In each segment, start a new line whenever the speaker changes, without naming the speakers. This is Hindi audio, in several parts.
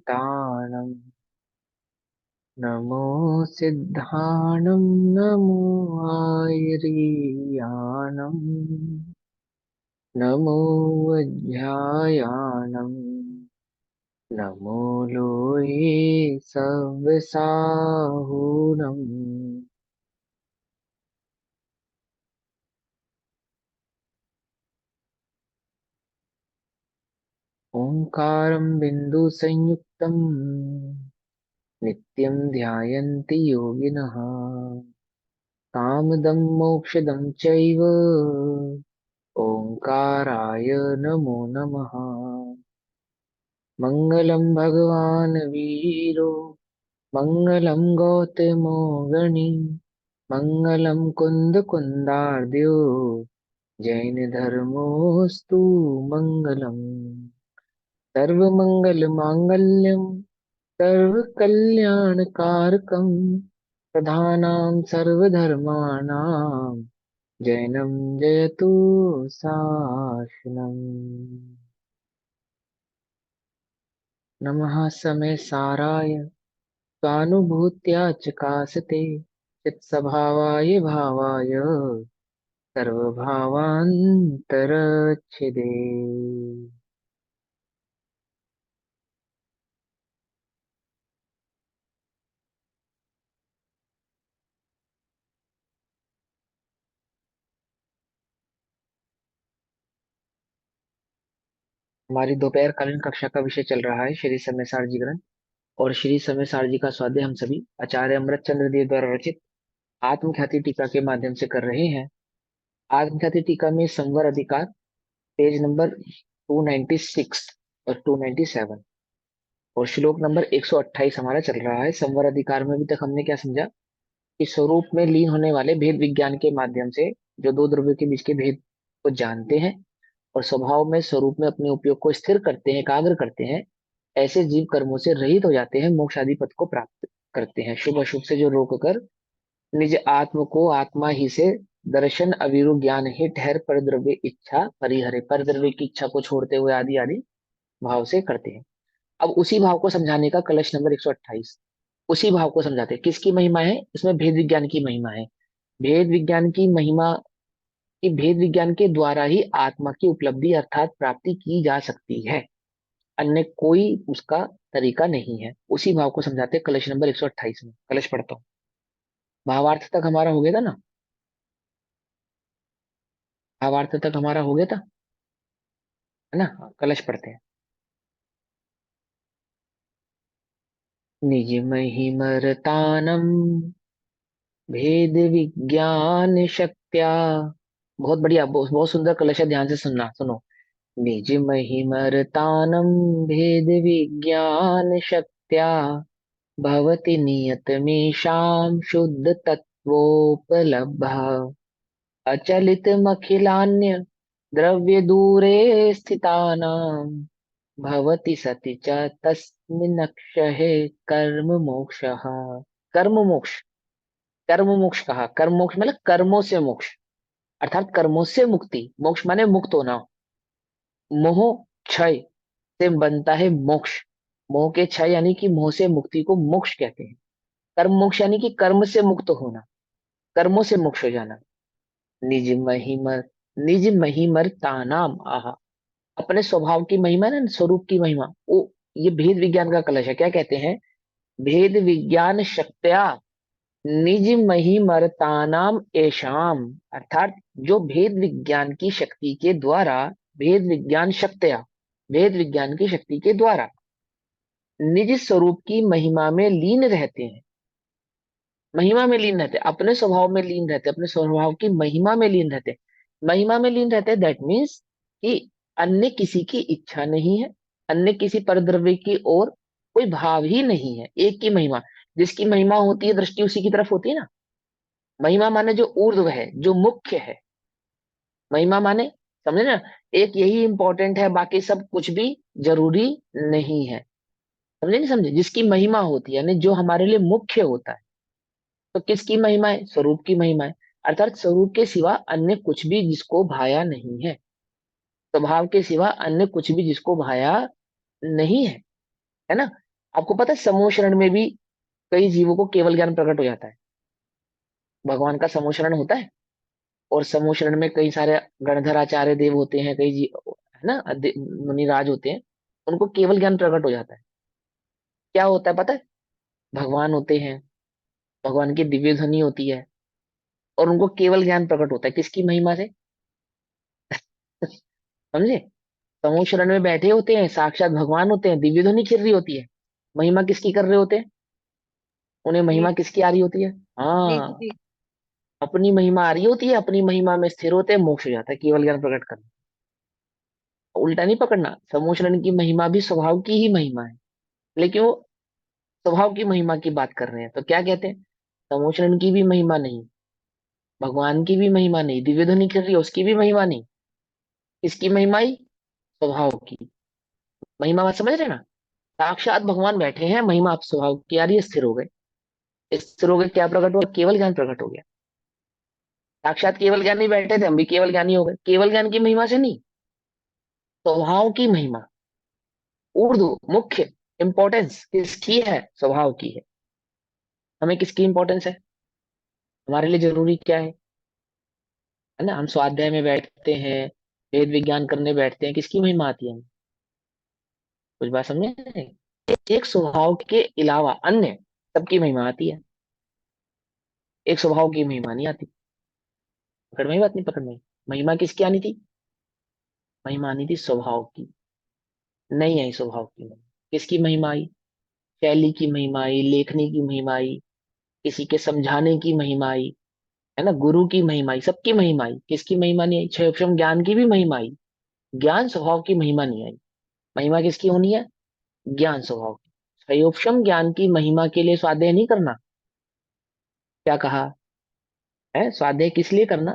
ताणम् नमो सिद्धाणं नमो आयर्याणम् नमो वज्रायाणम् नमो लोये सव्यसाहूनम् ओंकारं बिन्दुसंयुक्तं नित्यं ध्यायन्ति योगिनः कामदं मोक्षदं चैव ओंकाराय नमो नमः। मङ्गलं भगवान् वीरो मङ्गलं गौतमो गणी मङ्गलं कुन्दकुन्दार्द्यो जैनधर्मोऽस्तु मङ्गलम्। सर्वमङ्गलमाङ्गल्यं सर्वकल्याणकारकं प्रधानां सर्वधर्माणां जैनं जयतु शासनम्। नमः समय साराय स्वानुभूत्या चकासते चित्स्वभावाय भावाय सर्वभावान्तरच्छिदे। हमारी दोपहर कालीन कक्षा का विषय चल रहा है श्री समय जी ग्रंथ और श्री समय जी का स्वाध्याय हम सभी आचार्य अमृत चंद्र देव द्वारा रचित आत्मख्याति टीका के माध्यम से कर रहे हैं। आत्मख्याति टीका में संवर अधिकार पेज नंबर 296 और 297 और श्लोक नंबर 128 हमारा चल रहा है। संवर अधिकार में अभी तक हमने क्या समझा कि स्वरूप में लीन होने वाले भेद विज्ञान के माध्यम से जो दो द्रव्यों के बीच के भेद को जानते हैं और स्वभाव में स्वरूप में अपने उपयोग को स्थिर करते हैं, एकाग्र करते हैं, ऐसे जीव कर्मों से रहित हो जाते हैं, मोक्ष आदि पद को प्राप्त करते हैं। शुभ अशुभ से जो रोक कर निज आत्म को आत्मा ही से दर्शन अविरु ज्ञान ही ठहर पर द्रव्य इच्छा परिहरे, पर द्रव्य की इच्छा को छोड़ते हुए आदि आदि भाव से करते हैं। अब उसी भाव को समझाने का कलश नंबर 128 उसी भाव को समझाते हैं। किसकी महिमा है? इसमें भेद विज्ञान की महिमा है। भेद विज्ञान की महिमा कि भेद विज्ञान के द्वारा ही आत्मा की उपलब्धि अर्थात प्राप्ति की जा सकती है, अन्य कोई उसका तरीका नहीं है। उसी भाव को समझाते हैं कलश नंबर 128 में। कलश पढ़ता हूँ। भावार्थ तक हमारा हो गया था ना? भावार्थ तक हमारा हो गया था, है ना? हाँ, कलश पढ़ते हैं। निज महिमरतानम भेद विज्ञान शक्त्या। बहुत बढ़िया, बहुत सुंदर कलश है, ध्यान से सुनना, सुनो। निज महिमरतानम भेद विज्ञान शक्त्या भवति नियतमेषां शुद्ध तत्वोपलब्धः अचलितमखिलान्य द्रव्य दूरे स्थितानां भवति सति च तस्मिन्नक्षहे कर्म मोक्षः। कर्म मोक्ष, कर्म मोक्ष कहा। कर्म मोक्ष मतलब कर्मों से मोक्ष, अर्थात कर्मों से मुक्ति। मोक्ष माने मुक्त होना। मोह क्षय से बनता है मोक्ष। मोह के क्षय यानी कि मोह से मुक्ति को मोक्ष कहते हैं। कर्म मोक्ष यानी कि कर्म से मुक्त होना, कर्मों से मोक्ष हो जाना। निज महिमर, निज महिमर तानाम आहा, अपने स्वभाव की महिमा ना, स्वरूप की महिमा वो, ये भेद विज्ञान का कलश है। क्या कहते हैं? भेद विज्ञान शक्त्या निज महिमरतानाम एशाम, अर्थात जो भेद विज्ञान की शक्ति के द्वारा, भेद विज्ञान शक्त्या, भेद विज्ञान की शक्ति के द्वारा निज स्वरूप की महिमा में लीन रहते हैं। महिमा में लीन रहते, अपने स्वभाव में लीन रहते, अपने स्वभाव की महिमा में लीन रहते। महिमा में लीन रहते दैट मीन्स कि अन्य किसी की इच्छा नहीं है, अन्य किसी परद्रव्य की ओर कोई भाव ही नहीं है। एक की महिमा, जिसकी महिमा होती है दृष्टि उसी की तरफ होती है ना। महिमा माने जो ऊर्ध्व है, जो मुख्य है। महिमा माने, समझे ना? एक यही इंपॉर्टेंट है, बाकी सब कुछ भी जरूरी नहीं है। समझे नहीं समझे? जिसकी महिमा होती है यानी जो हमारे लिए मुख्य होता है। तो किसकी महिमा है? स्वरूप की महिमा है। अर्थात स्वरूप के सिवा अन्य कुछ भी जिसको भाया नहीं है, स्वभाव के सिवा अन्य कुछ भी जिसको भाया नहीं है। है ना। आपको पता है समूह शरण में भी कई जीवों को केवल ज्ञान प्रकट हो जाता है। भगवान का समूह शरण होता है, और समूह शरण में कई सारे गणधर आचार्य देव होते हैं, कई जीव है ना, मुनिराज होते हैं, उनको केवल ज्ञान प्रकट हो जाता है। क्या होता है पता है? भगवान होते हैं, भगवान की दिव्य ध्वनि होती है, और उनको केवल ज्ञान प्रकट होता है किसकी महिमा से? समझे? समूह शरण में बैठे होते हैं, साक्षात भगवान होते हैं, दिव्य ध्वनि छिड़ रही होती है, महिमा किसकी कर रहे होते हैं? उन्हें
जी
महिमा किसकी आ रही होती है?
जी जी
हाँ,
जी।
अपनी महिमा आ रही होती है, अपनी महिमा में स्थिर होते हैं, मोक्ष हो जाता है केवल ज्ञान प्रकट करना। उल्टा नहीं पकड़ना, समूह शरण की महिमा भी स्वभाव की ही महिमा है, लेकिन वो स्वभाव की महिमा की बात कर रहे हैं, तो क्या कहते हैं? समूह शरण की भी महिमा नहीं, भगवान की भी महिमा नहीं, दिव्य ध्वनि कर रही है उसकी भी महिमा नहीं, इसकी महिमा ही स्वभाव की महिमा। बात समझ रहे हैं ना? साक्षात भगवान बैठे हैं, महिमा आप स्वभाव की आ रही है, स्थिर हो गए। स्थिर हो गए, क्या प्रकट हुआ? केवल ज्ञान प्रकट हो गया। साक्षात केवल ज्ञानी बैठे थे, हम भी केवल ज्ञानी हो गए, केवल ज्ञान की महिमा से नहीं, स्वभाव की महिमा। उर्दू मुख्य इंपॉर्टेंस किसकी है? स्वभाव की है। हमें किसकी इंपॉर्टेंस है? हमारे लिए जरूरी क्या है ना? हम स्वाध्याय में बैठते हैं, वेद विज्ञान करने बैठते हैं, किसकी महिमा आती है हमें? कुछ बात समझे नहीं? एक स्वभाव के अलावा अन्य सबकी महिमा आती है, एक स्वभाव की महिमा नहीं आती। पकड़ में ही बात नहीं? पकड़ में ही। महिमा किसकी आनी थी? महिमा आनी थी स्वभाव की, नहीं आई स्वभाव की महिमा। किसकी महिमा आई? शैली की महिमा आई, लेखनी की महिमा आई, किसी के समझाने की महिमा आई, है ना, गुरु की महिमा आई, सबकी महिमा आई। किसकी महिमा नहीं आई? क्षयोक्षम ज्ञान की भी महिमा आई, ज्ञान स्वभाव की महिमा नहीं आई। महिमा किसकी होनी है? ज्ञान स्वभाव की। क्षयोक्षम ज्ञान की महिमा के लिए स्वाध्याय नहीं करना। क्या कहा है? स्वाध्याय किस लिए करना?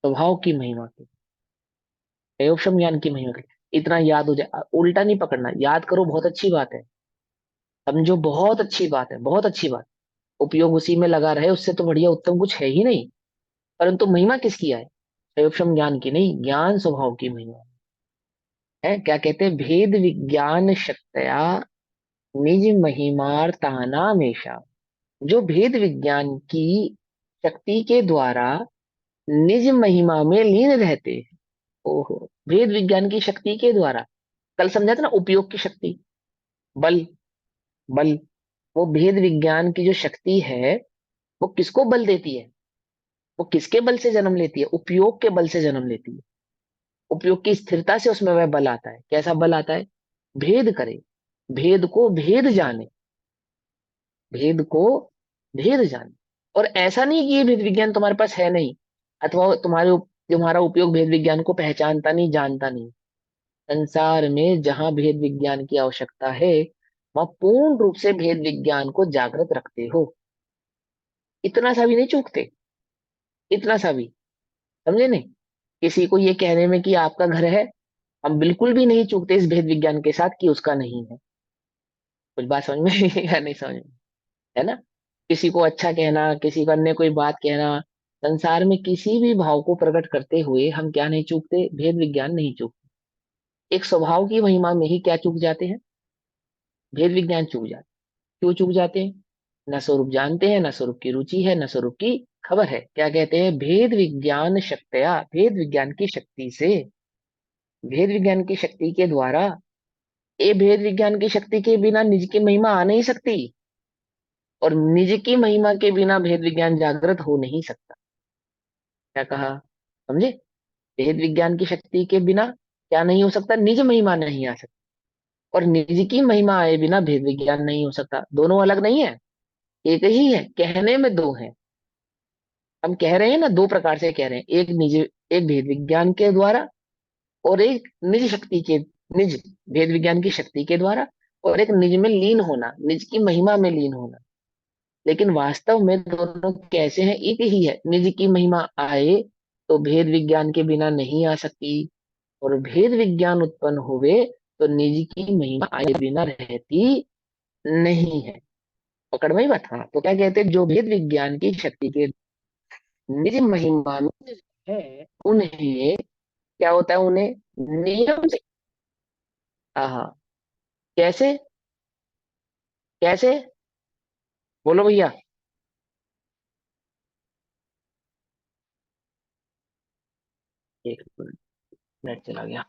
स्वभाव की महिमा की, क्षयोक्षम ज्ञान की महिमा के लिए। इतना याद हो जाए, उल्टा नहीं पकड़ना, याद करो, बहुत अच्छी बात है, समझो, बहुत अच्छी बात है, बहुत अच्छी बात। उपयोग उसी में लगा रहे, उससे तो बढ़िया उत्तम कुछ है ही नहीं। परंतु महिमा किसकी है? क्षयोक्षम ज्ञान की नहीं, ज्ञान स्वभाव की महिमा है। क्या कहते हैं? भेद विज्ञान शक्तया निज महिमार्तानामेशा। जो भेद विज्ञान की शक्ति के द्वारा निज महिमा में लीन रहते हैं। ओहो, भेद विज्ञान की शक्ति के द्वारा, कल समझा था ना, उपयोग की शक्ति, बल, बल। वो भेद विज्ञान की जो शक्ति है, वो किसको बल देती है? वो किसके बल से जन्म लेती है? उपयोग के बल से जन्म लेती है। उपयोग की स्थिरता से उसमें वह बल आता है। कैसा बल आता है? भेद करे, भेद को भेद जाने, भेद को भेद जाने। और ऐसा नहीं कि ये भेद विज्ञान तुम्हारे पास है नहीं, अथवा तुम्हारा उपयोग भेद विज्ञान को पहचानता नहीं, जानता नहीं। संसार में जहां भेद विज्ञान की आवश्यकता है, वहां पूर्ण रूप से भेद विज्ञान को जागृत रखते हो। इतना सा भी नहीं चूकते, इतना सा भी। समझे नहीं? किसी को ये कहने में कि आपका घर है, हम बिल्कुल भी नहीं चूकते इस भेद विज्ञान के साथ कि उसका नहीं है। कुछ बात समझ में या नहीं समझ में? है ना? किसी को अच्छा कहना, किसी को अन्य कोई बात कहना, संसार में किसी भी भाव को प्रकट करते हुए हम क्या नहीं चूकते? भेद विज्ञान नहीं चूकते। एक स्वभाव की महिमा में ही क्या चूक जाते हैं? भेद विज्ञान चूक जाते। क्यों चूक जाते हैं? न स्वरूप जानते हैं, न स्वरूप की रुचि है, न स्वरूप की खबर है। क्या कहते हैं? भेद विज्ञान शक्तया, भेद विज्ञान की शक्ति से, भेद विज्ञान की शक्ति के द्वारा। ये भेद विज्ञान की शक्ति के बिना निज की महिमा आ नहीं सकती, और निज की महिमा के बिना भेद विज्ञान जागृत हो नहीं सकता। क्या कहा? समझे? भेद विज्ञान की शक्ति के बिना क्या नहीं हो सकता? निज महिमा नहीं आ सकती, और निज की महिमा आए बिना भेद विज्ञान नहीं हो सकता। दोनों अलग नहीं है, एक ही है, कहने में दो है। हम कह रहे हैं ना, दो प्रकार से कह रहे हैं, एक निज, एक भेद विज्ञान के द्वारा, और एक निज शक्ति के, निज भेद विज्ञान की शक्ति के द्वारा, और एक निज में लीन होना, निज की महिमा में लीन होना। लेकिन वास्तव में दोनों कैसे हैं? एक ही है। निज की महिमा आए तो भेद विज्ञान के बिना नहीं आ सकती, और भेद विज्ञान उत्पन्न हुए तो निज की महिमा आए बिना रहती नहीं है। पकड़ में ही बात। हाँ, तो क्या कहते हैं? जो भेद विज्ञान की शक्ति के निज महिमा में है, उन्हें क्या होता है? उन्हें नियम से, हाँ, कैसे? कैसे? बोलो भैया। एक मिनट, नेट चला गया।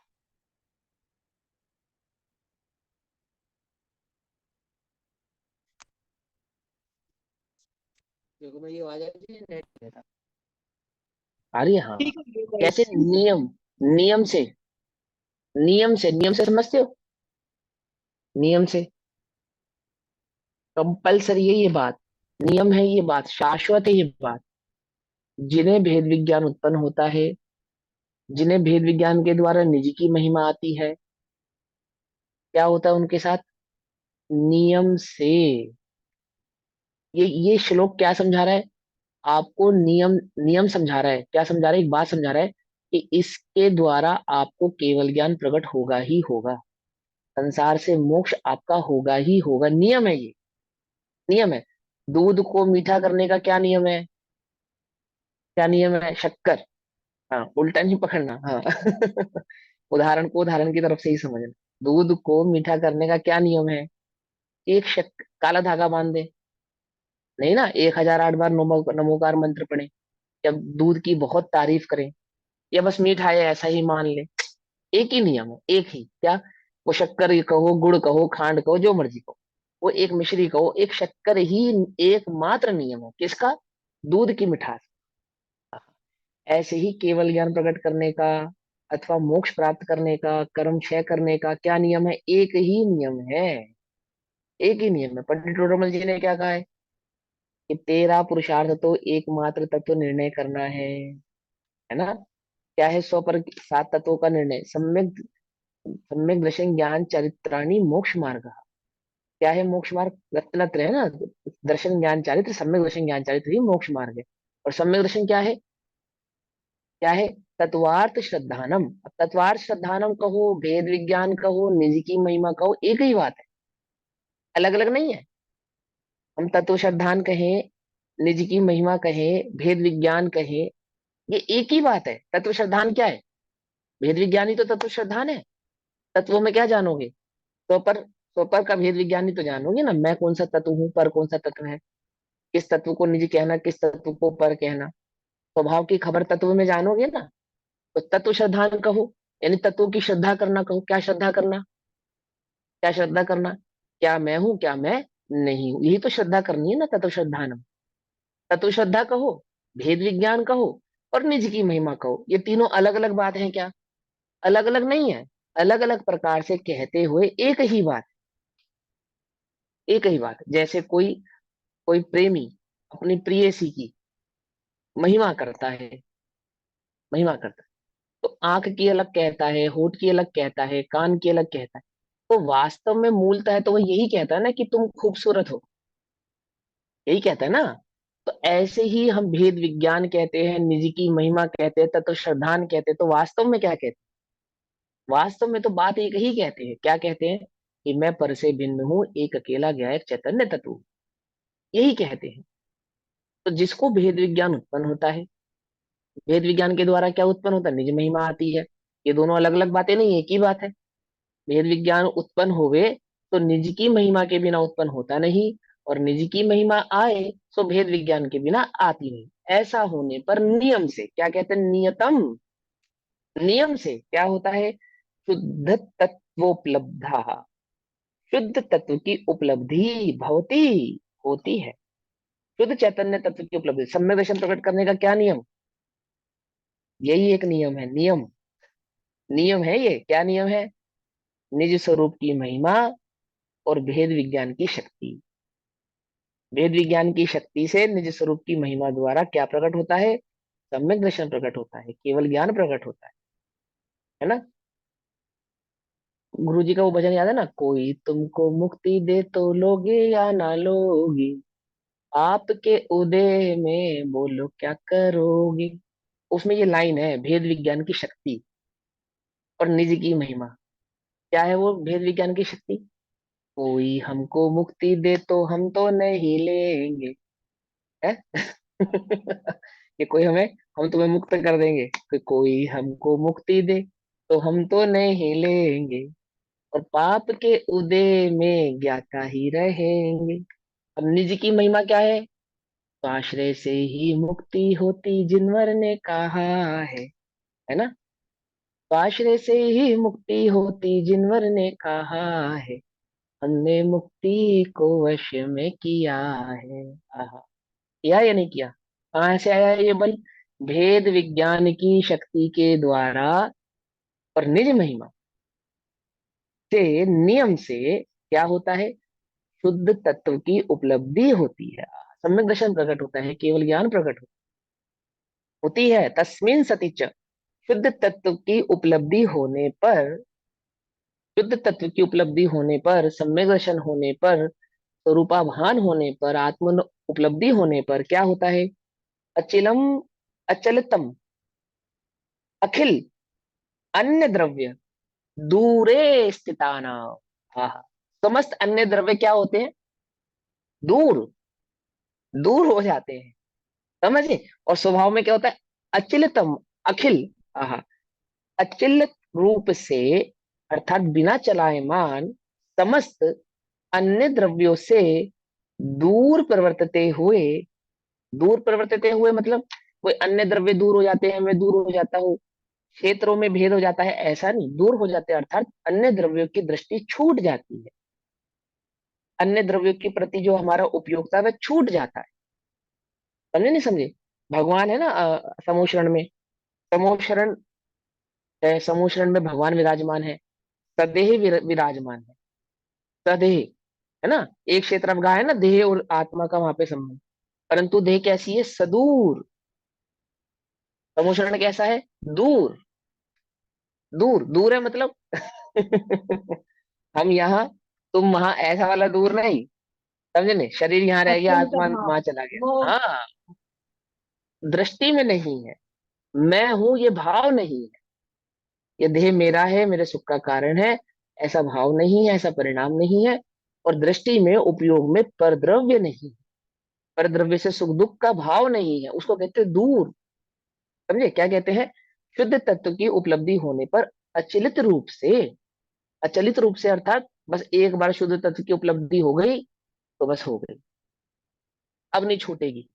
देखो मैं, ये आवाज आ रही है, नेट गया था। आ रही है, हाँ
ठीक
हाँ।
है भाई।
कैसे? नियम, नियम से, नियम से समझते हो? नियम से, कंपलसरी है ये बात, नियम है ये बात, शाश्वत है ये बात। जिन्हें भेद विज्ञान उत्पन्न होता है, जिन्हें भेद विज्ञान के द्वारा निज की महिमा आती है, क्या होता है उनके साथ? नियम से। ये श्लोक क्या समझा रहा है आपको? नियम, नियम समझा रहा है। क्या समझा रहा है? एक बात समझा रहा है कि इसके द्वारा आपको केवल ज्ञान प्रकट होगा ही होगा, संसार से मोक्ष आपका होगा ही होगा। नियम है ये, नियम है। दूध को मीठा करने का क्या नियम है? क्या नियम है? शक्कर। हाँ, उल्टा नहीं पकड़ना, हाँ। उदाहरण को उदाहरण की तरफ से ही समझना। दूध को मीठा करने का क्या नियम है? एक काला धागा बांध दे, नहीं ना, 1008 बार नमोकार मंत्र पढ़े, जब दूध की बहुत तारीफ करें, या बस मीठा है ऐसा ही मान ले। एक ही नियम है, एक ही क्या, वो शक्कर ही कहो, गुड़ कहो, खांड कहो, जो मर्जी कहो, वो एक मिश्री कहो, एक शक्कर ही एकमात्र नियम है। किसका? दूध की मिठास। ऐसे ही केवल ज्ञान प्रकट करने का अथवा मोक्ष प्राप्त करने का, कर्म क्षय करने का क्या नियम है? एक ही नियम है, एक ही नियम है। पंडित डोडामल जी ने क्या कहा है कि तेरा पुरुषार्थ तो एकमात्र तत्व निर्णय करना है ना? क्या है? 100 पर 7 तत्वों का निर्णय, सम्यक, सम्यक दर्शन ज्ञान चरित्राणी मोक्ष मार्ग। क्या है मोक्ष मार्ग? रत्नत्र है ना, दर्शन ज्ञान चारित्र, सम्यक दर्शन ज्ञान चारित्र ही मोक्ष मार्ग है। और सम्यक दर्शन क्या है? क्या है? तत्वार्थ श्रद्धानम। अब तत्वार्थ श्रद्धानम कहो, भेद विज्ञान कहो, निज की महिमा कहो, एक ही बात है, अलग अलग नहीं है। हम तत्व श्रद्धान कहें, निज की महिमा कहें, भेद विज्ञान कहें, ये एक ही बात है। तत्व श्रद्धान क्या है? भेद विज्ञानी तो तत्व श्रद्धान है। तत्वों में क्या जानोगे? स्वपर, स्वपर का भेद विज्ञानी तो जानोगे ना, मैं कौन सा तत्व हूँ, पर कौन सा तत्व है, किस तत्व को निज कहना, किस तत्व को पर कहना। स्वभाव की खबर तत्व में जानोगे ना। तो तत्व श्रद्धान कहो, यानी तत्वों की श्रद्धा करना कहो। क्या श्रद्धा करना? क्या श्रद्धा करना? क्या मैं हूं, क्या मैं नहीं हूं, यही तो श्रद्धा करनी है ना, तत्व श्रद्धानम। तत्व श्रद्धा कहो, भेद विज्ञान कहो, और निज की महिमा कहो, ये तीनों अलग अलग बात है क्या? अलग अलग नहीं है, अलग अलग प्रकार से कहते हुए एक ही बात, एक ही बात। जैसे कोई, कोई प्रेमी अपनी प्रेयसी की महिमा करता है, महिमा करता है, तो आंख की अलग कहता है, होठ की अलग कहता है, कान की अलग कहता है, तो वास्तव में मूलतः तो वो यही कहता है ना कि तुम खूबसूरत हो, यही कहता है ना। तो ऐसे ही हम भेद विज्ञान कहते हैं, निज की महिमा कहते हैं, तत्व श्रद्धान कहते हैं, तो वास्तव में क्या कहते हैं? वास्तव में तो बात एक ही कहते हैं। क्या कहते हैं? कि मैं पर से भिन्न हूं, एक अकेला गया एक चैतन्य तत्व हूं। यही कहते हैं। तो जिसको भेद विज्ञान उत्पन्न होता है, भेद विज्ञान के द्वारा क्या उत्पन्न होता है? निज महिमा आती है। ये दोनों अलग अलग बातें नहीं, एक ही बात है। भेद विज्ञान उत्पन्न होवे तो निज की महिमा के बिना उत्पन्न होता नहीं, और निज की महिमा आए तो भेद विज्ञान के बिना आती नहीं। ऐसा होने पर नियम से, क्या कहते हैं? नियतम। नियम से क्या होता है? शुद्ध तत्वोपलब्धा, शुद्ध तत्व की उपलब्धि भवती, होती है। शुद्ध चैतन्य तत्व की उपलब्धि, सम्यक दर्शन प्रकट करने का क्या नियम? यही एक नियम है, नियम, नियम है ये। क्या नियम है? निज स्वरूप की महिमा और भेद विज्ञान की शक्ति। वेद विज्ञान की शक्ति से निज स्वरूप की महिमा द्वारा क्या प्रकट होता है? सम्यक दर्शन प्रकट होता है, केवल ज्ञान प्रकट होता है ना? गुरु जी का वो भजन याद है ना, कोई तुमको मुक्ति दे तो लोगे या ना लोगे, आपके उदय में बोलो क्या करोगे। उसमें ये लाइन है, भेद विज्ञान की शक्ति और निज की महिमा। क्या है वो भेद विज्ञान की शक्ति? कोई हमको मुक्ति दे तो हम तो नहीं लेंगे, है। कि कोई हमें, हम तुम्हें मुक्त कर देंगे, कि कोई हमको मुक्ति दे तो हम तो नहीं लेंगे, और पाप के उदय में ज्ञाता ही रहेंगे। अब निज की महिमा क्या है? तो आश्रय से ही मुक्ति होती जिनवर ने कहा है ना। तो आश्रय से ही मुक्ति होती जिनवर ने कहा है, हमने मुक्ति को वश में किया है। आहा, किया या नहीं किया? कहाँ से आया ये बल? भेद विज्ञान की शक्ति के द्वारा और निज महिमा से, नियम से क्या होता है? शुद्ध तत्व की उपलब्धि होती है। सम्यक दर्शन प्रकट होता है, केवल ज्ञान प्रकट होती है। तस्मिन सति च, शुद्ध तत्व की उपलब्धि होने पर, शुद्ध तत्व की उपलब्धि होने पर, सम्यक दर्शन होने पर, स्वरूपाभान होने पर, आत्म उपलब्धि होने पर क्या होता है? अचिलम, अचलतम, अखिल, अन्य द्रव्य दूरे स्थिताना। हाँ, समस्त अन्य द्रव्य क्या होते हैं? दूर, दूर हो जाते हैं। समझे? और स्वभाव में क्या होता है? अचिलतम, अखिल। हाँ, अचिल रूप से, अर्थात बिना चलायमान, समस्त अन्य द्रव्यों से दूर प्रवर्तते हुए, दूर प्रवर्तते हुए मतलब कोई अन्य द्रव्य दूर हो जाते हैं, मैं दूर हो जाता हूँ, क्षेत्रों में भेद हो जाता है, ऐसा नहीं। दूर हो जाते हैं अर्थात अन्य द्रव्यों की दृष्टि छूट जाती है, अन्य द्रव्यों के प्रति जो हमारा उपयोगिता है वह छूट जाता है। समझे नहीं समझे? भगवान है ना समूह शरण में, समूह शरण, समूह शरण में भगवान विराजमान है, सदेह विराजमान है, सदेह, है ना। एक क्षेत्र अवगाह है ना, देह और आत्मा का वहां पे संबंध। परंतु देह कैसी है? सदूर। समूह शरण कैसा है? दूर, दूर, दूर है मतलब हम यहाँ, तुम वहां, ऐसा वाला दूर नहीं। समझे नहीं? शरीर यहाँ रह गया,
अत्यंत
आत्मा
भाव
वहां चला
वो।
गया। हाँ, दृष्टि में नहीं है। मैं हूं ये भाव नहीं है, ये देह मेरा है, मेरे सुख का कारण है, ऐसा भाव नहीं है, ऐसा परिणाम नहीं है। और दृष्टि में, उपयोग में परद्रव्य नहीं, परद्रव्य से सुख दुख का भाव नहीं है, उसको कहते हैं दूर। समझे क्या कहते हैं? शुद्ध तत्व की उपलब्धि होने पर अचलित रूप से, अचलित रूप से अर्थात बस एक बार शुद्ध तत्व की उपलब्धि हो गई तो बस हो गई, अब नहीं छूटेगी।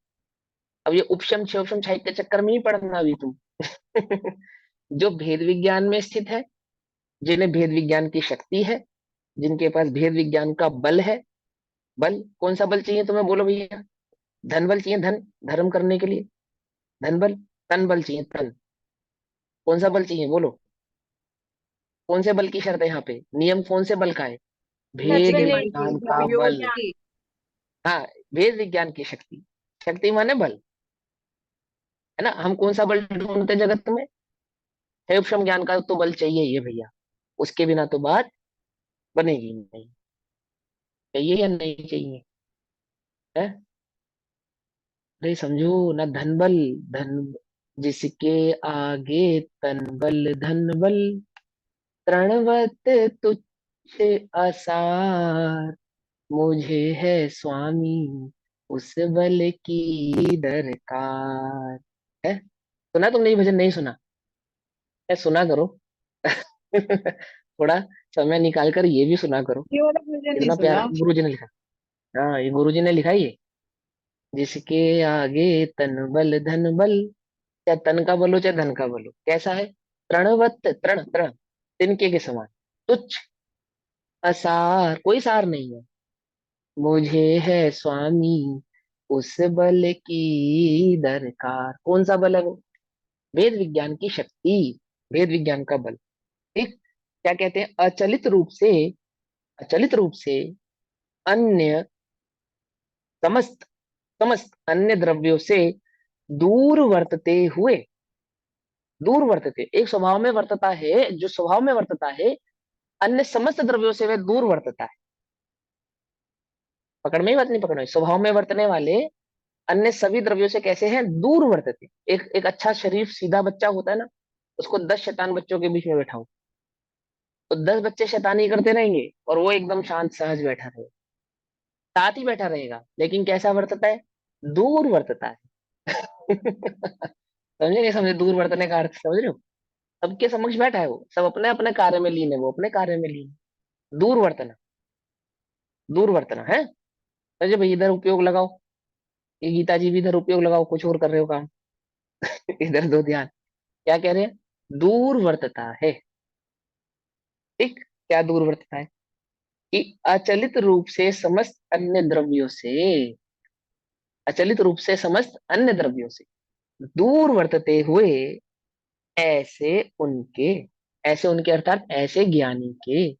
अब ये उपशम क्षोभम छाई के चक्कर में ही पड़ना अभी तुम जो भेद विज्ञान में स्थित है, जिन्हें भेद विज्ञान की शक्ति है, जिनके पास भेद विज्ञान का बल है। बल, कौन सा बल चाहिए तुम्हें बोलो भैया? धन बल चाहिए, धन, धर्म करने के लिए धन बल। तन बल चाहिए, तन। कौन सा बल चाहिए बोलो? कौन से बल की शर्त है यहाँ पे? नियम कौन से बल का है? भेद
नचने की,
विज्ञान का
प्रयोग
बल।
की।
हाँ, भेद विज्ञान की शक्ति, शक्ति माने बल, है ना। हम कौन सा बल ढूंढते हैं जगत में? है उपशम ज्ञान का तो बल चाहिए ही है भैया, उसके बिना तो बात बनेगी नहीं। चाहिए या नहीं चाहिए? है? अरे समझो ना, धन बल, धन, जिसके आगे तन बल धन बल, तृणवत तुच्छ आसार, मुझे है स्वामी उस बल की दरकार। है? सुना तुमने ये भजन? नहीं सुना है? सुना करो थोड़ा समय निकाल कर ये भी सुना करो।
ये वाला मुझे नहीं
इतना प्यारा
सुना।
गुरु जी ने लिखा। हाँ, ये गुरु जी ने लिखा है ये। जिसके आगे तन बल धन बल, चाहे तन का बल हो चाहे धन का बल हो, कैसा है? तृणवत, तृण, तृण, तिनके के समान, तुच्छ, असार, कोई सार नहीं है, मुझे है स्वामी उस बल की दरकार। कौन सा बल है वो? वेद विज्ञान की शक्ति, वेद विज्ञान का बल। ठीक। क्या कहते हैं? अचलित रूप से, अचलित रूप से अन्य समस्त, समस्त अन्य द्रव्यों से दूर वर्तते हुए, दूर वर्तते, एक स्वभाव में वर्तता है, जो स्वभाव में वर्तता है, अन्य समस्त द्रव्यों से वह दूर वर्तता है। पकड़ में ही बात नहीं? पकड़ में, स्वभाव में वर्तने वाले अन्य सभी द्रव्यों से कैसे हैं? दूर वर्तते। एक एक अच्छा शरीफ सीधा बच्चा होता है ना, उसको 10 शैतान बच्चों के बीच में बैठाओ, तो 10 बच्चे शैतानी करते रहेंगे और वो एकदम शांत सहज बैठा रहेगा, साथ ही बैठा रहेगा, लेकिन कैसा वर्तता है? दूर वर्तता है समझे नहीं समझे? दूर वर्तने का अर्थ समझ रहे हो? सबके समक्ष बैठा है वो, सब अपने अपने कार्य में लीन है, वो अपने कार्य में लीन है। दूर वर्तना, दूर वर्तना है। अजय भाई इधर उपयोग लगाओ, ये गीता जी भी इधर उपयोग लगाओ, कुछ और कर रहे हो काम। इधर दो ध्यान। क्या कह रहे हैं? दूर वर्तता है। ठीक। क्या दूर वर्तता है? कि अचलित रूप से समस्त अन्य द्रव्यों से, अचलित रूप से समस्त अन्य द्रव्यों से दूर वर्तते हुए, ऐसे उनके, ऐसे उनके अर्थात ऐसे ज्ञानी के,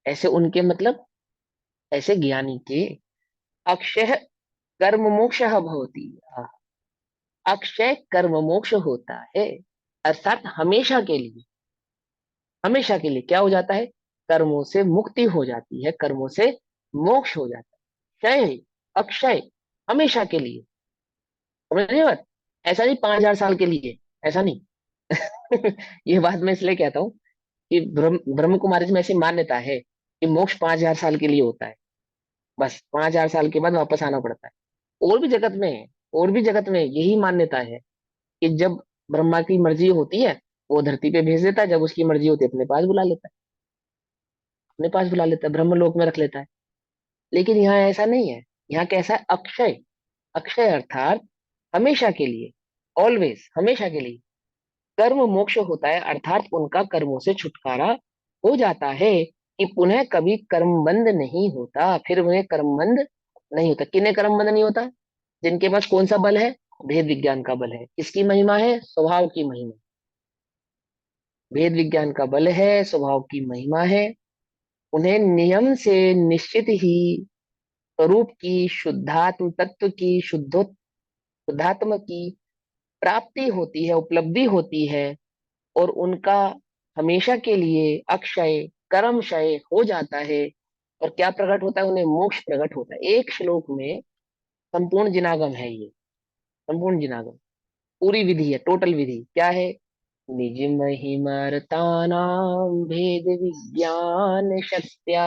ऐसे उनके मतलब ऐसे ज्ञानी के अक्षय कर्म मोक्ष भवति। अक्षय कर्म मोक्ष होता है, अर्थात हमेशा के लिए, हमेशा के लिए क्या हो जाता है? कर्मों से मुक्ति हो जाती है, कर्मों से मोक्ष हो जाता है। क्षय, अक्षय, हमेशा के लिए। समझ रहे हो बात? ऐसा नहीं 5,000 साल के लिए, ऐसा नहीं। ये बात मैं इसलिए कहता हूँ कि ब्रह्म कुमारी में ऐसी मान्यता है कि मोक्ष 5,000 साल के लिए होता है। बस 5,000 साल के बाद वापस आना पड़ता है। और भी जगत में है, और भी जगत में यही मान्यता है कि जब ब्रह्मा की मर्जी होती है, वो धरती पे भेज देता है, जब उसकी मर्जी होती है अपने पास बुला लेता है, अपने पास बुला लेता है, ब्रह्मलोक में रख लेता है। लेकिन यहाँ ऐसा नहीं है। यहाँ कैसा है? अक्षय, अक्षय अर्थात हमेशा के लिए, ऑलवेज, हमेशा के लिए कर्म मोक्ष होता है, अर्थात उनका कर्मों से छुटकारा हो जाता है कि पुनः कभी कर्मबंध नहीं होता, फिर उन्हें कर्मबंध नहीं होता। किन्हें कर्मबंध नहीं होता? जिनके पास कौन सा बल है? भेद विज्ञान का बल है। किसकी महिमा है? स्वभाव की महिमा। भेद विज्ञान का बल है, स्वभाव की महिमा है। उन्हें नियम से निश्चित ही स्वरूप की, शुद्धात्म तत्व की, शुद्धात्म की प्राप्ति होती है, उपलब्धि होती है। और उनका हमेशा के लिए अक्षय कर्म क्षय हो जाता है। और क्या प्रकट होता है? उन्हें मोक्ष प्रकट होता है। एक श्लोक में संपूर्ण जिनागम है ये, संपूर्ण जिनागम, पूरी विधि है, टोटल विधि क्या है? निज महिमर्तानां भेद विज्ञान शक्त्या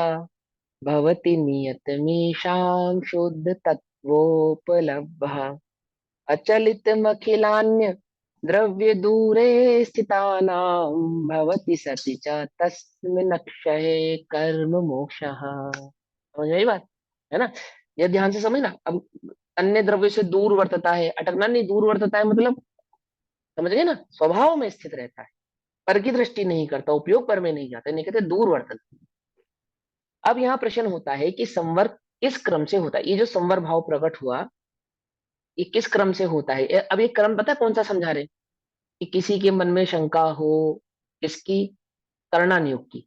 भवति नियतमीशां शुद्ध तत्वोपलब्धः अचलितमखिलान्य द्रव्य दूरे स्थितानां भवति सति च तस्मिन् अक्षये कर्म मोक्षः। समझ में आई बात? है ना? ये ध्यान से समझना। अब अन्य द्रव्य से दूर वर्तता है, अटकना नहीं, दूर वर्तता है मतलब समझ गए ना? स्वभाव में स्थित रहता है, पर की दृष्टि नहीं करता, उपयोग पर में नहीं जाता, नहीं कहते दूर वर्तता। अब यहाँ प्रश्न होता है कि संवर किस क्रम से होता है? ये जो संवर भाव प्रकट हुआ, ये किस क्रम से होता है? अब ये क्रम पता है कौन सा समझा रहे? कि किसी के मन में शंका हो, किसकी? करणानियोग की।